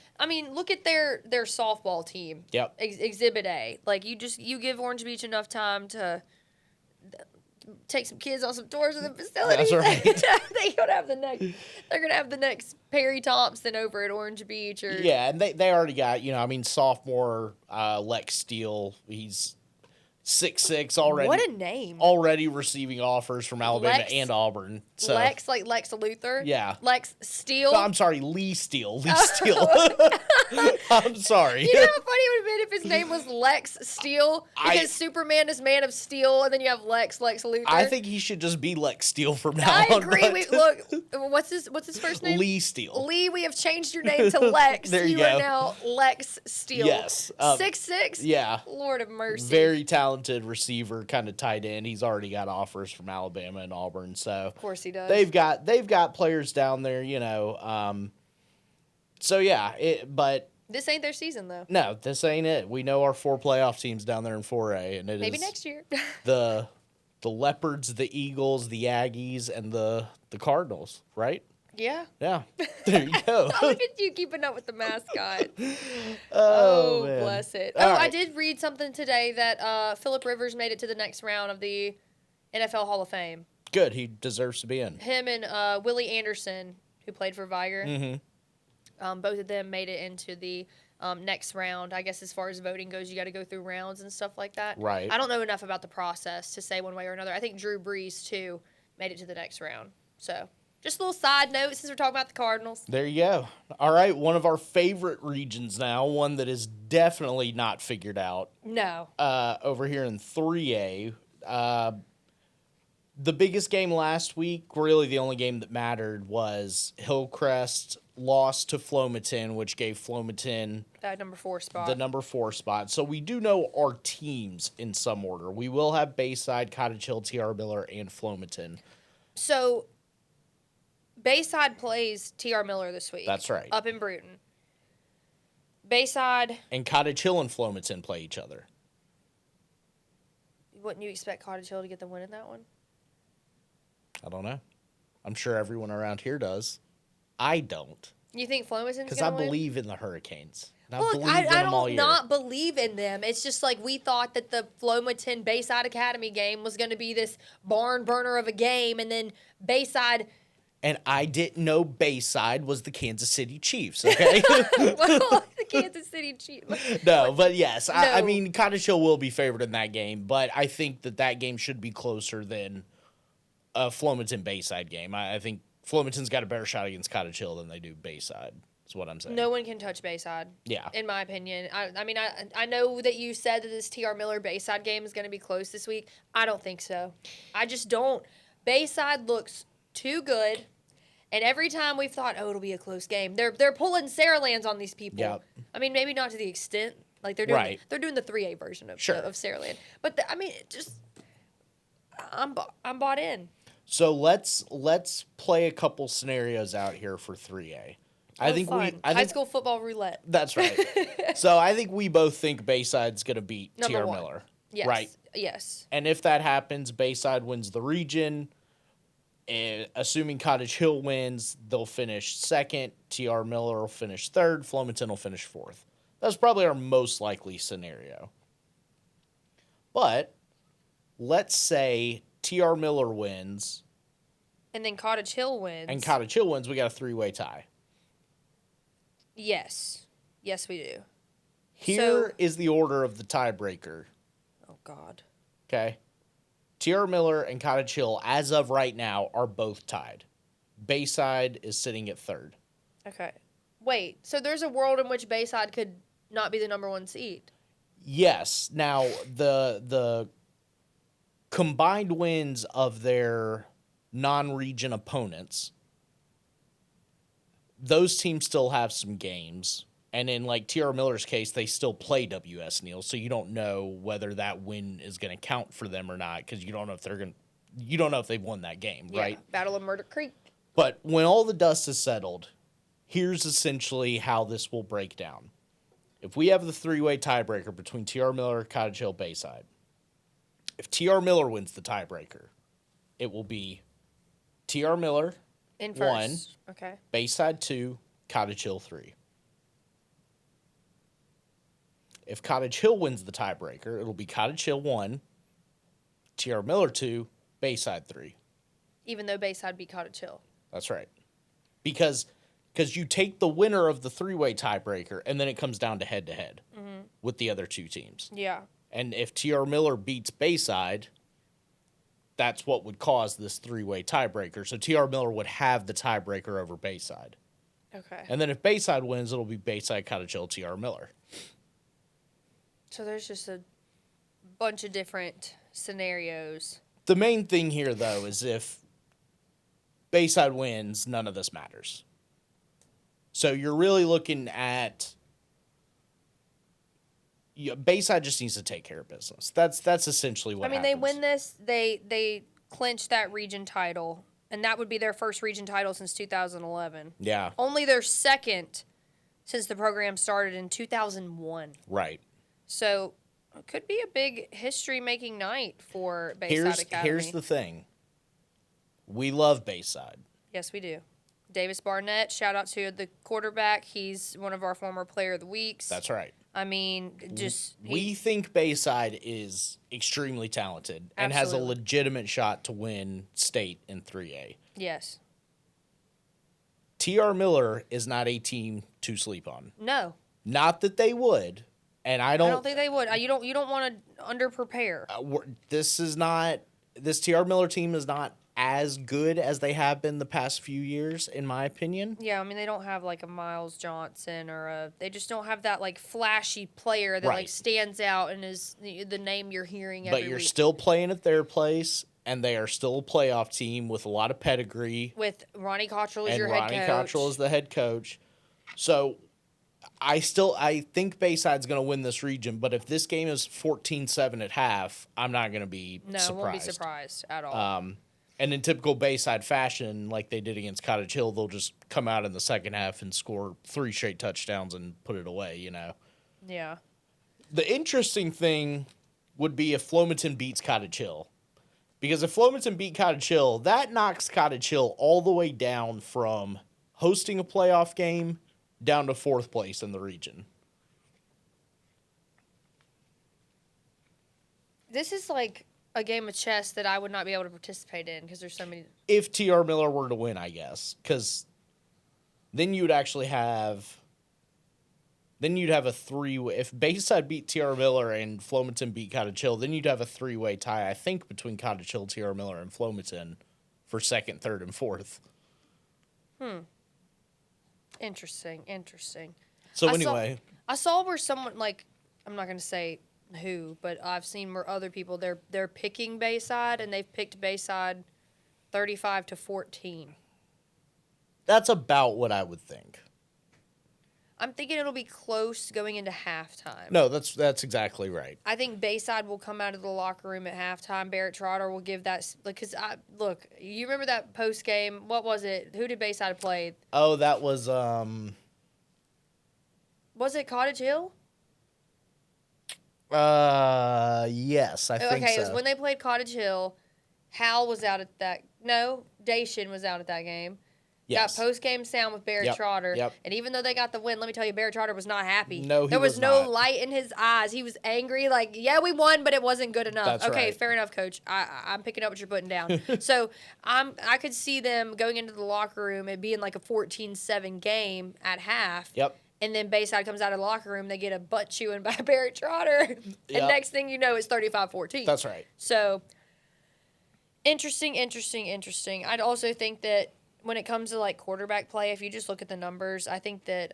their softball team. Yep. Exhibit A. Like you give Orange Beach enough time to take some kids on some tours of the facilities. That's right. They're gonna have the next Perry Thompson over at Orange Beach or Yeah, and they already got, sophomore Lex Steele. He's 6'6" already. What a name. Already receiving offers from Alabama Lex- and Auburn. So. Lex, like Lex Luthor? Yeah. Lex Steele? No, I'm sorry, Lee Steele. Lee Steele. I'm sorry. You know how funny it would have been if his name was Lex Steele? Because Superman is Man of Steel, and then you have Lex Luthor. I think he should just be Lex Steele from now I on. agree. Look, what's his first name? Lee Steele. Lee, we have changed your name to Lex. There you are go. now Lex Steele. Yes. 6'6"? Yeah. Lord of mercy. Very talented receiver, kind of tight end. He's already got offers from Alabama and Auburn, so Of course he does. they've got players down there, So yeah, but This ain't their season, though. no, this ain't it. We know our 4 playoff teams down there in 4A, and Maybe is next year. the Leopards, the Eagles, the Aggies, and the Cardinals, right? Yeah. Yeah, there you go. Look at you keeping up with the mascot. Oh, man. Bless it. All I right. did read something today that Phillip Rivers made it to the next round of the NFL Hall of Fame. Good. He deserves to be in. Him and Willie Anderson, who played for Viger, Mm-hmm. both of them made it into the next round. I guess as far as voting goes, you got to go through rounds and stuff like that. Right. I don't know enough about the process to say one way or another. I think Drew Brees, too, made it to the next round. So just a little side note since we're talking about the Cardinals. There you go. All right, one of our favorite regions now, one that is definitely not figured out. No. Over here in 3A. The biggest game last week, really the only game that mattered, was Hillcrest lost to Flomaton, which gave Flomaton That number 4 spot. the number 4 spot. So we do know our teams in some order. We will have Bayside, Cottage Hill, TR Miller, and Flomaton. So Bayside plays TR Miller this week. That's right. Up in Bruton. Bayside, And Cottage Hill and Flomaton play each other. wouldn't you expect Cottage Hill to get the win in that one? I don't know. I'm sure everyone around here does. I don't. You think Flomaton's going Because to I win? believe in the Hurricanes. And Look, believed I in them all don't year. not believe in them. It's just like we thought that the Flomaton Bayside Academy game was going to be this barn burner of a game, and then Bayside. And I didn't know Bayside was the Kansas City Chiefs, okay? Well, the Kansas City Chiefs. No, but yes. I No. mean, Cottage Hill will be favored in that game, but I think that game should be closer than a Flomaton Bayside game. I think Flomaton's got a better shot against Cottage Hill than they do Bayside, is what I'm saying. No one can touch Bayside. Yeah. In my opinion. I mean, I know that you said that this TR Miller Bayside game is going to be close this week. I don't think so. I just don't. Bayside looks too good. And every time we've thought, oh, it'll be a close game, they're pulling Saralands on these people. Yep. I mean, maybe not to the extent like they're doing. Right. They're doing the 3A version of Sure. of Saraland. But I mean, it just I'm bought in. So let's play a couple scenarios out here for 3A. I think High school football roulette. That's right. So I think we both think Bayside's going to beat Number TR one. Miller. Yes. Right. Yes. And if that happens, Bayside wins the region. Assuming Cottage Hill wins, they'll finish second. TR Miller will finish third. Flomaton will finish fourth. That's probably our most likely scenario. But let's say TR Miller wins And then Cottage Hill wins. and Cottage Hill wins. We got a 3-way tie. Yes. Yes, we do. Here is the order of the tiebreaker. Oh, God. Okay. TR Miller and Cottage Hill, as of right now, are both tied. Bayside is sitting at third. Okay. Wait, so there's a world in which Bayside could not be the number 1 seed? Yes. Now, the combined wins of their non-region opponents, those teams still have some games. And in like T.R. Miller's case, they still play W.S. Neal, so you don't know whether that win is going to count for them or not because you don't know if you don't know if they've won that game, right? Battle of Murder Creek. But when all the dust is settled, here's essentially how this will break down. If we have the three-way tiebreaker between T.R. Miller, Cottage Hill, Bayside, if T.R. Miller wins the tiebreaker, it will be T.R. Miller In 1, first. Okay. Bayside 2, Cottage Hill 3. If Cottage Hill wins the tiebreaker, it'll be Cottage Hill 1, T.R. Miller 2, Bayside 3. Even though Bayside beat Cottage Hill. That's right. Because you take the winner of the three-way tiebreaker, and then it comes down to head-to-head with the other two teams. Yeah. And if T.R. Miller beats Bayside, that's what would cause this three-way tiebreaker. So T.R. Miller would have the tiebreaker over Bayside. Okay. And then if Bayside wins, it'll be Bayside, Cottage Hill, T.R. Miller. So there's just a bunch of different scenarios. The main thing here, though, is if Bayside wins, none of this matters. So you're really looking at Bayside just needs to take care of business. That's essentially what happens. They win this, they clinch that region title, and that would be their first region title since 2011. Yeah. Only their second since the program started in 2001. Right. So it could be a big history-making night for Bayside Academy. Here's the thing. We love Bayside. Yes, we do. Davis Barnett, shout out to the quarterback. He's one of our former Player of the Weeks. That's right. I mean, We think Bayside is extremely talented and has a Absolutely. legitimate shot to win state in 3A. Yes. T.R. Miller is not a team to sleep on. No. Not that they would, and I I don't don't think they would. You don't want to under-prepare. This T.R. Miller team is not as good as they have been the past few years, in my opinion. Yeah, I mean, they don't have, like, a Miles Johnson they just don't have that, like, flashy player that, like, stands out and is the name you're hearing every But you're week. still playing at their place, and they are still a playoff team with a lot of pedigree. With Ronnie Cottrell as And your Ronnie head coach. Cottrell is the head coach. So I think Bayside's going to win this region, but if this game is 14-7 at half, I'm not going to be surprised. No, won't be surprised at all. And in typical Bayside fashion, like they did against Cottage Hill, they'll just come out in the second half and score 3 straight touchdowns and put it away, you know. Yeah. The interesting thing would be if Flomaton beats Cottage Hill. Because if Flomaton beat Cottage Hill, that knocks Cottage Hill all the way down from hosting a playoff game down to 4th place in the region. This is like a game of chess that I would not be able to participate in because there's so many. If T.R. Miller were to win, I guess. Because then you'd actually have... Then you'd have a 3-way... If Bayside beat T.R. Miller and Flomaton beat Cottage Hill, then you'd have a 3-way tie, I think, between Cottage Hill, T.R. Miller, and Flomaton for 2nd, 3rd, and 4th. Interesting. So anyway... I saw where someone, like, I'm not going to say who, but I've seen where other people, they're picking Bayside, and they've picked Bayside 35-14. That's about what I would think. I'm thinking it'll be close going into halftime. No, that's exactly right. I think Bayside will come out of the locker room at halftime. Barrett Trotter will give that, because look, you remember that post game? What was it? Who did Bayside play? Oh, that was Was it Cottage Hill? yes, I think so. Okay, it was when they played Cottage Hill. Hal was out at that. No, Dacian was out at that game. Yes. Got post-game sound with Barrett Trotter. Yep. And even though they got the win, let me tell you, Barrett Trotter was not happy. No, he There was was no not. light in his eyes. He was angry, like, yeah, we won, but it wasn't good enough. That's okay, right. fair enough, Coach. I'm picking up what you're putting down. So I could see them going into the locker room, it being like a 14-7 game at half. Yep. And then Bayside comes out of the locker room, they get a butt chewing by Barrett Trotter. And Yep. next thing you know, it's 35-14. That's right. So, interesting. I'd also think that when it comes to, like, quarterback play, if you just look at the numbers, I think that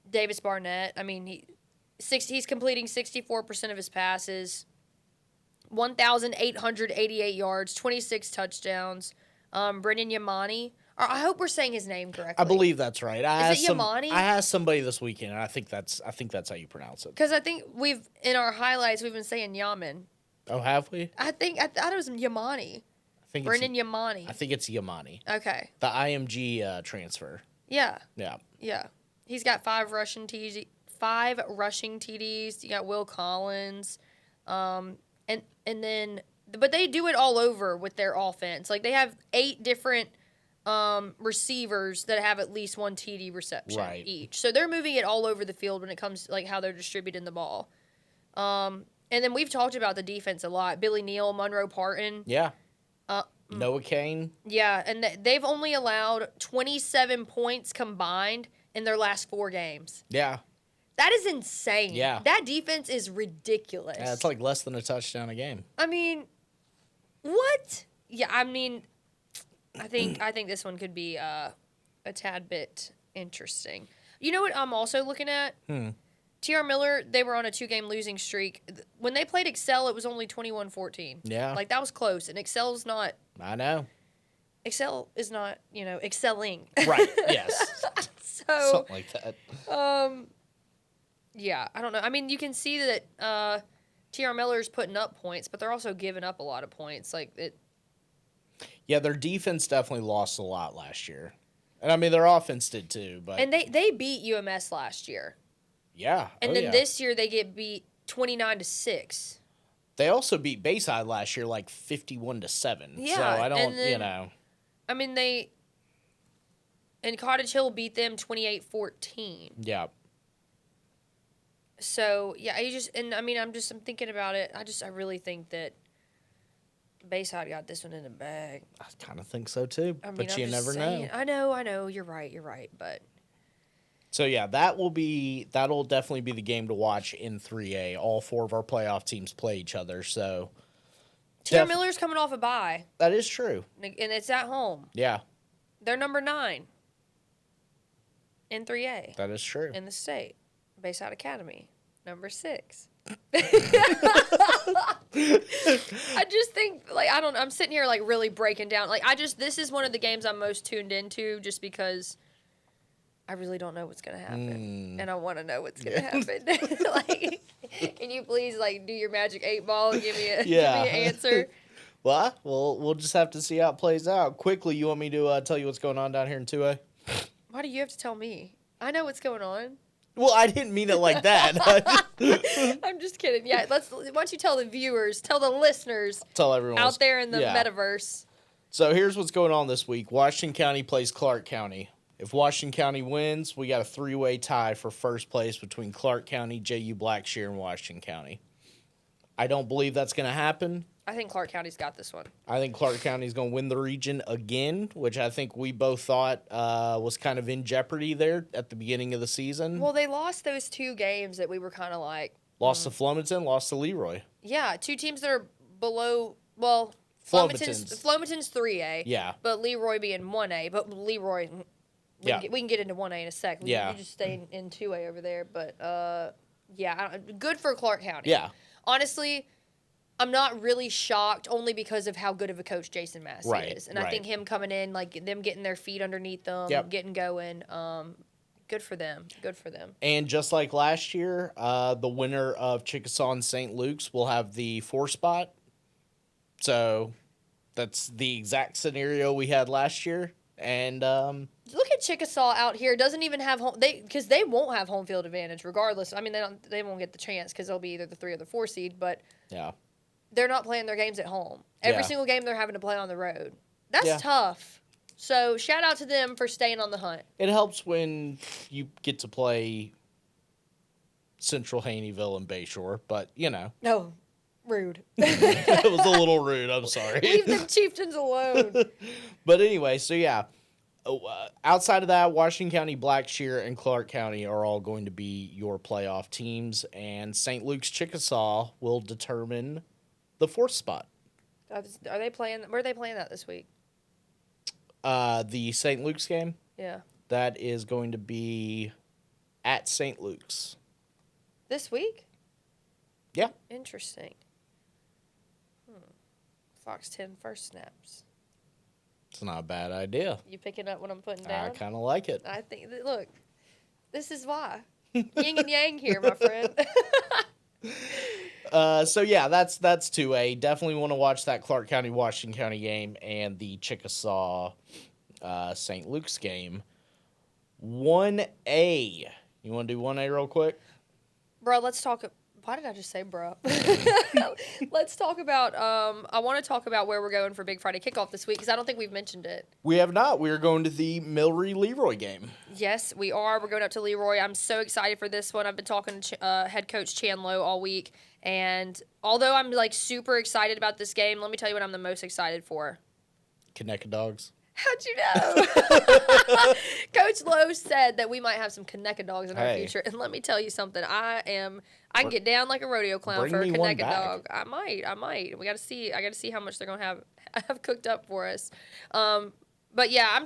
Davis Barnett, I mean, he's completing 64% of his passes, 1,888 yards, 26 touchdowns. Brendan Yamani, Or I hope we're saying his name correctly. I believe that's right. Is it Yamani? I asked somebody this weekend, and I think that's how you pronounce it. Because I think in our highlights, we've been saying Yaman. Oh, have we? I thought it was Yamani. Brendan Yamani. I think it's Yamani. Okay. The IMG transfer. Yeah. Yeah. Yeah. He's got 5 rushing TDs. You got Will Collins. And then, but they do it all over with their offense. Like, they have 8 different receivers that have at least 1 TD reception each. So they're moving it all over the field when it comes to, like, how they're distributing the ball. And then we've talked about the defense a lot. Billy Neal, Monroe Parton. Yeah. Noah Kane. Yeah, and they've only allowed 27 points combined in their last 4 games. Yeah. That is insane. Yeah. That defense is ridiculous. Yeah, it's like less than a touchdown a game. I mean, what? Yeah, I mean, I think this one could be a tad bit interesting. You know what I'm also looking at? T.R. Miller, they were on a 2-game losing streak. When they played Excel, it was only 21-14. Yeah. Like, that was close. And Excel's not... I know. Excel is not, excelling. Right, yes. So... Something like that. Yeah, I don't know. I mean, you can see that T.R. Miller's putting up points, but they're also giving up a lot of points. Like, it... Yeah, their defense definitely lost a lot last year. And, I mean, their offense did too. But And they beat UMS last year. Yeah. And then this year they get beat 29-6. They also beat Bayside last year like 51-7. Yeah. So I don't, and then, I mean, and Cottage Hill beat them 28-14. Yeah. So, yeah, I'm thinking about it. I really think that Bayside got this one in the bag. I kind of think so too. I mean, but you never know. I know. You're right. But so yeah, that'll definitely be the game to watch in 3A. All 4 of our playoff teams play each other. So T.R. Miller's coming off a bye. That is true. And it's at home. Yeah. They're number 9 in 3A. That is true. In the state. Bayside Academy, number 6. I just think, like, I'm sitting here, like, really breaking down. Like, this is one of the games I'm most tuned into just because I really don't know what's going to happen. And I want to know what's going to happen. Like, can you please, like, do your magic 8 ball and give me an answer? Well, we'll just have to see how it plays out. Quickly, you want me to tell you what's going on down here in 2A? Why do you have to tell me? I know what's going on. Well, I didn't mean it like that. I'm just kidding. Yeah, why don't you tell the viewers, tell the listeners, tell everyone out there in the metaverse. So here's what's going on this week. Washington County plays Clark County. If Washington County wins, we got a 3-way tie for first place between Clark County, J.U. Blackshear, and Washington County. I don't believe that's going to happen. I think Clark County's got this one. I think Clark County's going to win the region again, which I think we both thought was kind of in jeopardy there at the beginning of the season. Well, they lost those 2 games that we were kind of like... Lost to Flumenton, lost to Leroy. Yeah, 2 teams that are below... Well, Flumenton's 3A. Yeah. But Leroy being 1A. But Leroy... We can get into 1A in a sec. We just stay in 2A over there. But, good for Clark County. Yeah. Honestly... I'm not really shocked only because of how good of a coach Jason Massey is. And I think him coming in, like them getting their feet underneath them, getting going, good for them. Good for them. And just like last year, the winner of Chickasaw and St. Luke's will have the 4 spot. So that's the exact scenario we had last year. And look at Chickasaw out here. Doesn't even have home because they won't have home field advantage regardless. I mean, they won't get the chance because they'll be either the 3 or the 4 seed. But yeah. They're not playing their games at home. Every single game they're having to play on the road. That's tough. So shout out to them for staying on the hunt. It helps when you get to play Central Haneyville and Bayshore, but No, rude. It was a little rude. I'm sorry. Leave the Chieftains alone. But anyway, so yeah. Outside of that, Washington County, Blackshear, and Clark County are all going to be your playoff teams, and St. Luke's Chickasaw will determine the 4th spot. Are they playing? Where are they playing that this week? The St. Luke's game? Yeah. That is going to be at St. Luke's. This week? Yeah. Interesting. Fox 10 first snaps. It's not a bad idea. You picking up what I'm putting down? I kind of like it. I think that, look, this is why. Yin and yang here, my friend. So yeah, that's 2A. Definitely want to watch that Clark County Washington County game and the Chickasaw St. Luke's game. 1A. You want to do 1A real quick? Bro, let's talk. Why did I just say bro? Let's talk about, I want to talk about where we're going for Big Friday Kickoff this week because I don't think we've mentioned it. We have not. We are going to the Milry-Leroy game. Yes, we are. We're going up to Leroy. I'm so excited for this one. I've been talking to head coach Chandlo all week. And although I'm like super excited about this game, let me tell you what I'm the most excited for. Connecticut Dogs. How'd you know? Coach Lowe said that we might have some Connecticut Dogs in our future. And let me tell you something. I can get down like a rodeo clown for a Connecticut dog. I might. We got to see. I got to see how much they're going to have cooked up for us. But yeah,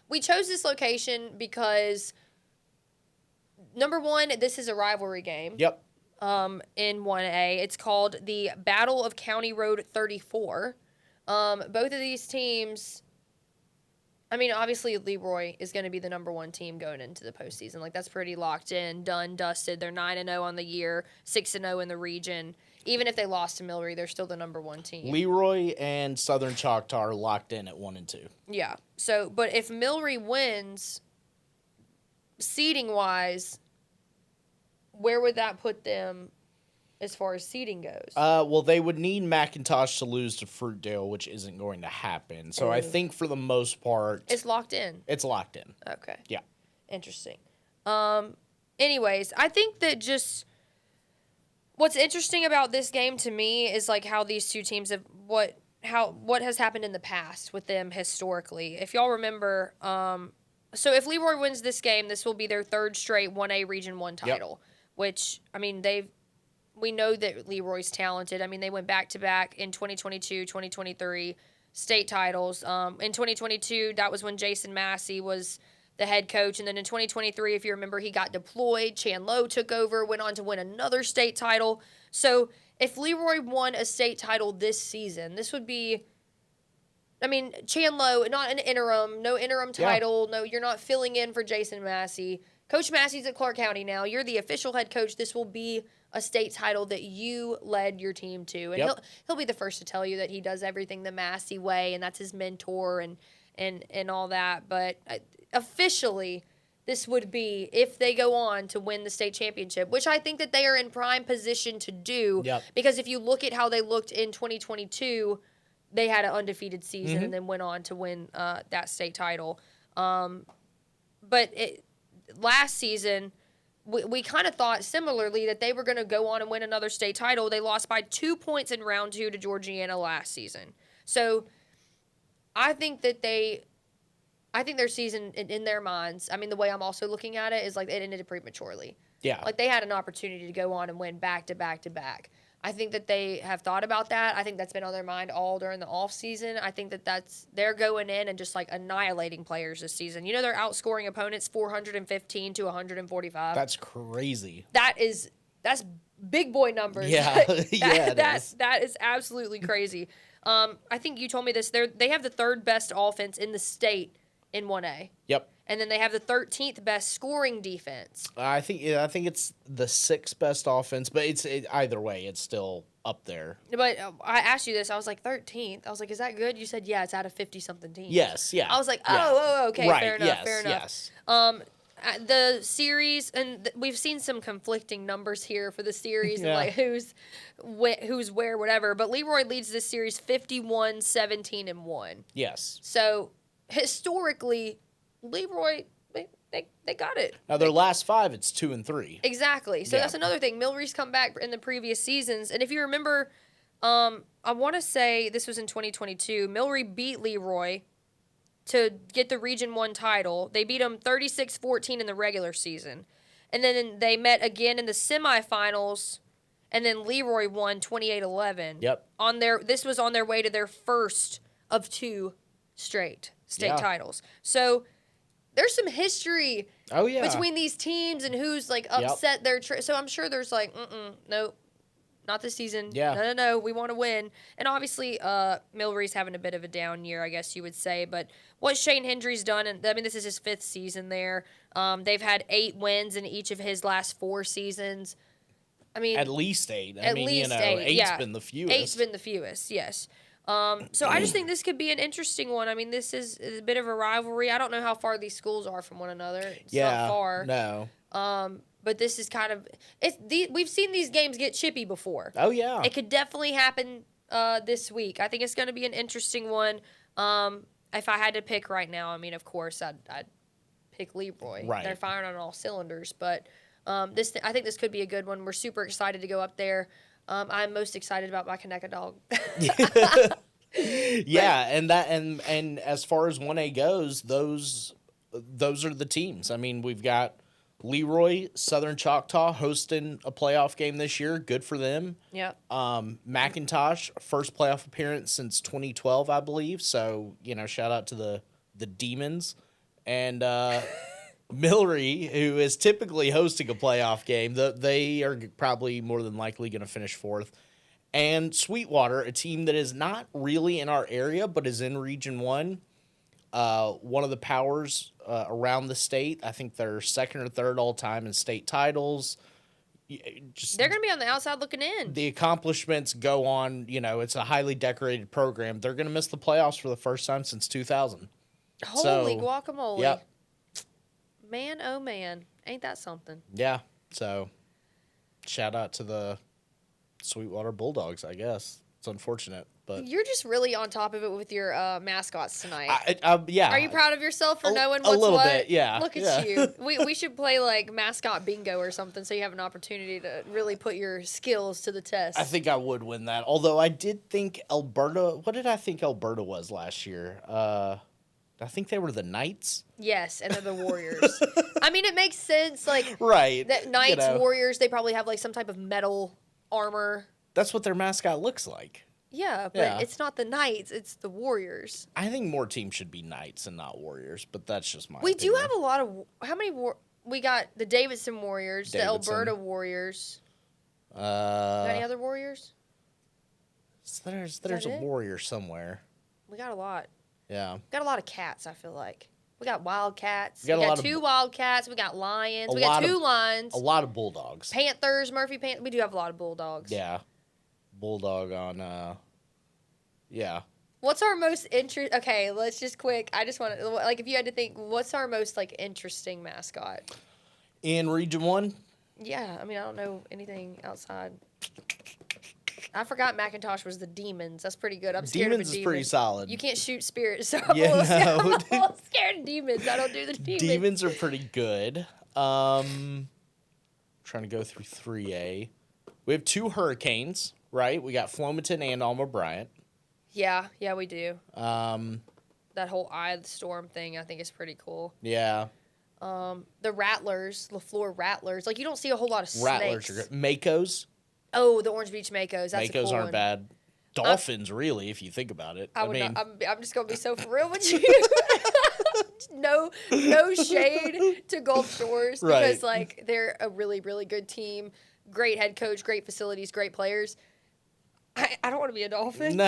we chose this location because number one, this is a rivalry game. Yep. In 1A. It's called the Battle of County Road 34. Both of these teams, I mean, obviously Leroy is going to be the number one team going into the postseason. Like, that's pretty locked in, done, dusted. They're 9-0 on the year, 6-0 in the region. Even if they lost to Milry, they're still the number one team. Leroy and Southern Choctaw are locked in at 1 and 2. Yeah. So, but if Milry wins, seeding-wise, where would that put them as far as seeding goes? Well, they would need McIntosh to lose to Fruitdale, which isn't going to happen. So I think for the most part, it's locked in. It's locked in. Okay. Yeah. Interesting. Anyways, I think that just what's interesting about this game to me is like how these two teams have what has happened in the past with them historically. If y'all remember, so if Leroy wins this game, this will be their third straight 1A Region 1 title. Yep. Which, I mean, we know that Leroy's talented. I mean, they went back-to-back in 2022, 2023, state titles. In 2022, that was when Jason Massey was the head coach. And then in 2023, if you remember, he got deployed. Chan Lowe took over, went on to win another state title. So if Leroy won a state title this season, this would be, I mean, Chan Lowe, not an interim, no interim title. Yeah. No, you're not filling in for Jason Massey. Coach Massey's at Clark County now. You're the official head coach. This will be a state title that you led your team to. And he'll be the first to tell you that he does everything the Massey way, and that's his mentor and all that. But officially, this would be if they go on to win the state championship, which I think that they are in prime position to do. Yep. Because if you look at how they looked in 2022, they had an undefeated season and then went on to win that state title. But last season, we kind of thought similarly that they were going to go on and win another state title. They lost by 2 points in round 2 to Georgiana last season. So I think that their season in their minds, I mean, the way I'm also looking at it is like it ended theyprematurely. Yeah. Like they had an opportunity to go on and win back to back to back. I think that they have thought about that. I think that's been on their mind all during the off season. I think that they're going in and just like annihilating players this season. You know, they're outscoring opponents 415 to 145. That's crazy. That's big boy numbers. Yeah, that is absolutely crazy. I think you told me this. They have the third best offense in the state in 1A. Yep. And then they have the 13th best scoring defense. I think it's the 6th best offense, but either way, it's still up there. But I asked you this. I was like, 13th. I was like, is that good? You said, yeah, it's out of 50-something teams. Yes, yeah. I was like, okay, right, fair enough, yes, fair enough. Yes. The series, and we've seen some conflicting numbers here for the series, and like who's where, whatever. But Leroy leads this series 51-17-1. Yes. So historically, Leroy, they got it. Now their last 5, it's 2-3. Exactly. So that's another thing. Milry's come back in the previous seasons, and if you remember, I want to say this was in 2022. Milry beat Leroy to get the Region 1 title. They beat them 36-14 in the regular season, and then they met again in the semifinals, and then Leroy won 28-11. Yep. This was on their way to their first of 2 straight state titles. So there's some history between these teams and who's like upset their so I'm sure there's like, nope, not this season. Yeah. No. We want to win. And obviously, Milbury's having a bit of a down year, I guess you would say. But what Shane Hendry's done, and I mean, this is his 5th season there. They've had 8 wins in each of his last 4 seasons. I mean, At least 8. At least 8. 8's been the fewest. 8's been the fewest, yes. So I just think this could be an interesting one. I mean, this is a bit of a rivalry. I don't know how far these schools are from one another. It's not far. No. But this is kind of we've seen these games get chippy before. Oh yeah. It could definitely happen this week. I think it's going to be an interesting one. If I had to pick right now, I mean, of course, I'd pick Leroy. Right. They're firing on all cylinders, but I think this could be a good one. We're super excited to go up there. I'm most excited about my Kaneka dog. Yeah, and as far as 1A goes, those are the teams. I mean, we've got Leroy, Southern Choctaw hosting a playoff game this year. Good for them. Yep. McIntosh, first playoff appearance since 2012, I believe. So, shout out to the Demons. And Millery, who is typically hosting a playoff game, they are probably more than likely going to finish 4th. And Sweetwater, a team that is not really in our area, but is in Region 1. One of the powers around the state. I think they're 2nd or 3rd all time in state titles. They're going to be on the outside looking in. The accomplishments go on. It's a highly decorated program. They're going to miss the playoffs for the first time since 2000. Holy guacamole. Yep. Man, oh man. Ain't that something? Yeah. So, shout out to the Sweetwater Bulldogs, I guess. It's unfortunate, but you're just really on top of it with your mascots tonight. Yeah. Are you proud of yourself for knowing what's a little what? bit, yeah. Look at you. We should play like mascot bingo or something, so you have an opportunity to really put your skills to the test. I think I would win that. Although I did think Alberta. What did I think Alberta was last year? I think they were the Knights. Yes, and they're the Warriors. I mean, it makes sense. Like right, that Knights, Warriors. They probably have like some type of metal armor. That's what their mascot looks like. Yeah, but it's not the Knights, it's the Warriors. I think more teams should be Knights and not Warriors, but that's just my We opinion. do have a lot of... How many... We got the Davidson Warriors, the Alberta Warriors. Got any other Warriors? There's a Warrior somewhere. We got a lot. Yeah. Got a lot of cats, I feel like. We got Wildcats. We got 2 Wildcats. We got Lions. We got 2 Lions. A lot of Bulldogs. Panthers, Murphy Panthers. We do have a lot of Bulldogs. Yeah. Bulldog on, yeah. What's our most okay, let's just quick. I just want to, like, if you had to think, what's our most, like, interesting mascot? In Region 1? Yeah, I mean, I don't know anything outside. I forgot McIntosh was the Demons. That's pretty good. I'm scared of a demon. Demons is pretty solid. You can't shoot spirits, so Yeah, I'm a little scared of demons. I don't do the demons. Demons are pretty good. Trying to go through 3A. We have 2 Hurricanes, right? We got Flomaton and Alma Bryant. Yeah, we do. That whole Eye of the Storm thing, I think, is pretty cool. Yeah. The Rattlers, LaFleur Rattlers. Like, you don't see a whole lot of snakes. Rattlers are good. Makos. Oh, the Orange Beach Makos. That's a cool aren't one. bad. Dolphins, really, if you think about it. I'm just gonna be so for real with you. no shade to Gulf Shores because like they're a really, really good team. Great head coach, great facilities, great players. I don't want to be a Dolphin. No,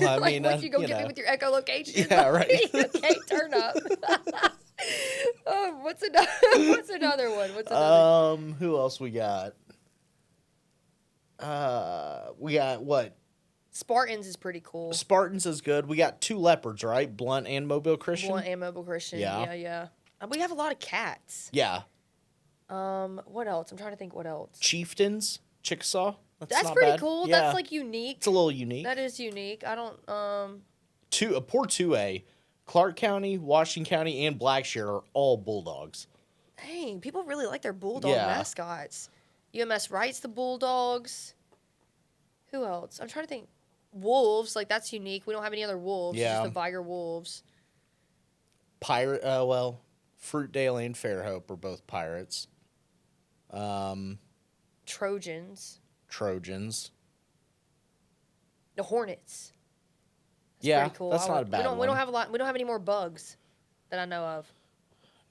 I like, mean, once you go get me with your echolocation. Yeah, right. Okay, turn up. What's another one? Who else we got? We got what? Spartans is pretty cool. Spartans is good. We got 2 leopards, right? Blunt and Mobile Christian. Blunt and Mobile Christian. Yeah. We have a lot of cats. Yeah. What else? I'm trying to think what else. Chieftains, Chickasaw. That's not pretty bad. cool. Yeah. That's like unique. It's a little unique. That is unique. I don't A poor 2A. Clark County, Washington County, and Blackshear are all Bulldogs. Dang, people really like their Bulldog mascots. UMS Wright's the Bulldogs. Who else? I'm trying to think. Wolves, like that's unique. We don't have any other wolves. Yeah. It's just the Viger Wolves. Fruitdale and Fairhope are both Pirates. Trojans. The Hornets. That's pretty cool. That's not a bad one. We don't have a lot. We don't have any more bugs that I know of.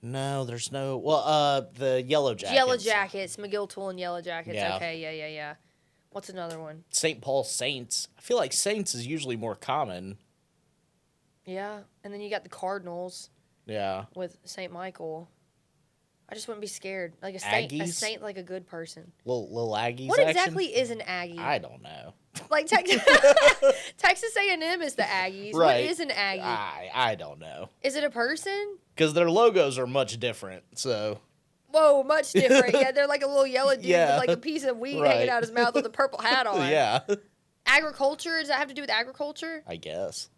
No, there's no. Well, the Yellow Jackets. Yellow Jackets, McGill Tool and Yellow Jackets. Yeah. Okay, yeah. What's another one? St. Paul Saints. I feel like Saints is usually more common. Yeah, and then you got the Cardinals. Yeah. With St. Michael. I just wouldn't be scared. Like a saint, Aggies? like a good person. Little Aggies What action? exactly is an Aggie? I don't know. Like Texas A&M is the Aggies. Right. What is an Aggie? I don't know. Is it a person? Because their logos are much different, so. Whoa, much different. Yeah, they're like a little yellow dude Yeah. with like a piece of weed Right. hanging out his mouth with a purple hat on. Yeah. Agriculture? Does that have to do with agriculture? I guess.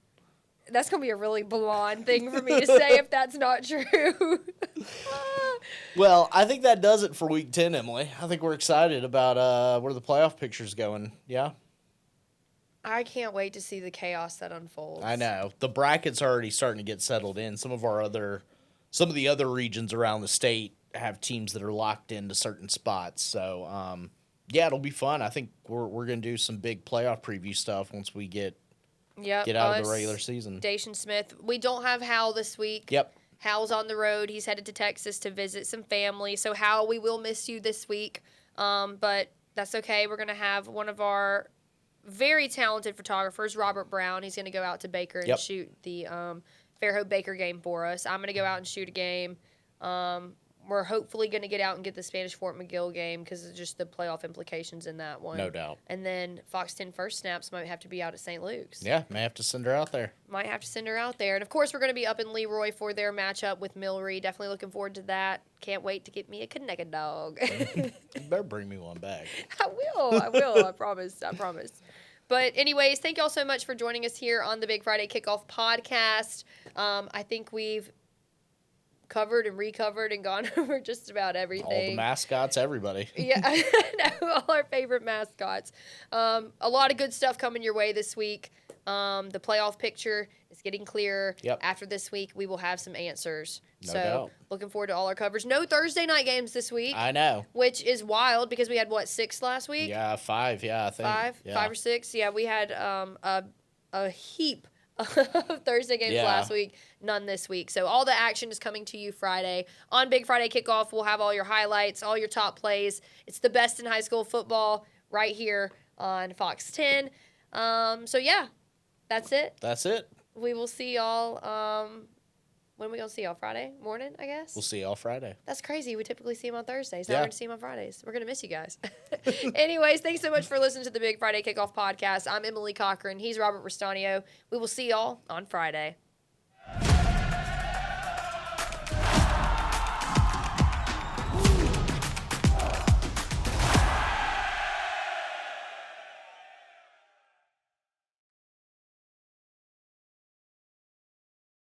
That's going to be a really blonde thing for me to say if that's not true. Well, I think that does it for Week 10, Emily. I think we're excited about where the playoff picture's going. Yeah? I can't wait to see the chaos that unfolds. I know. The brackets are already starting to get settled in. Some of the other regions around the state have teams that are locked into certain spots. So, yeah, it'll be fun. I think we're going to do some big playoff preview stuff once we get out of the regular season. Dashawn Smith. We don't have Hal this week. Yep. Hal's on the road. He's headed to Texas to visit some family. So, Hal, we will miss you this week. But that's okay. We're going to have one of our very talented photographers, Robert Brown. He's going to go out to Baker and shoot the Fairhope Baker game for us. I'm going to go out and shoot a game. We're hopefully going to get out and get the Spanish Fort McGill game because of just the playoff implications in that one. No doubt. And then Fox 10 First Snaps might have to be out at St. Luke's. Yeah, may have to send her out there. Might have to send her out there. And, of course, we're going to be up in Leroy for their matchup with Milry. Definitely looking forward to that. Can't wait to get me a Connecticut dog. You better bring me one back. I will. I promise. But anyways, thank y'all so much for joining us here on the Big Friday Kickoff podcast. I think we've covered and recovered and gone over just about everything. All the mascots, everybody. Yeah, I know, all our favorite mascots. A lot of good stuff coming your way this week. The playoff picture is getting clearer. Yep. After this week, we will have some answers. No doubt. Looking forward to all our coverage. No Thursday night games this week. I know. Which is wild because we had, 6 last week? Yeah, 5, yeah, I think. 5? Yeah. 5 or 6? Yeah, we had a heap of Thursday games Yeah. last week, none this week. So all the action is coming to you Friday. On Big Friday Kickoff, we'll have all your highlights, all your top plays. It's the best in high school football right here on Fox 10. So, yeah, that's it. That's it. We will see y'all. When are we going to see y'all? Friday morning, I guess? We'll see y'all Friday. That's crazy. We typically see them on Thursdays. Now Yeah. we're going to see them on Fridays. We're going to miss you guys. Anyways, thanks so much for listening to the Big Friday Kickoff podcast. I'm Emily Cochran. He's Robert Ristaneo. We will see y'all on Friday.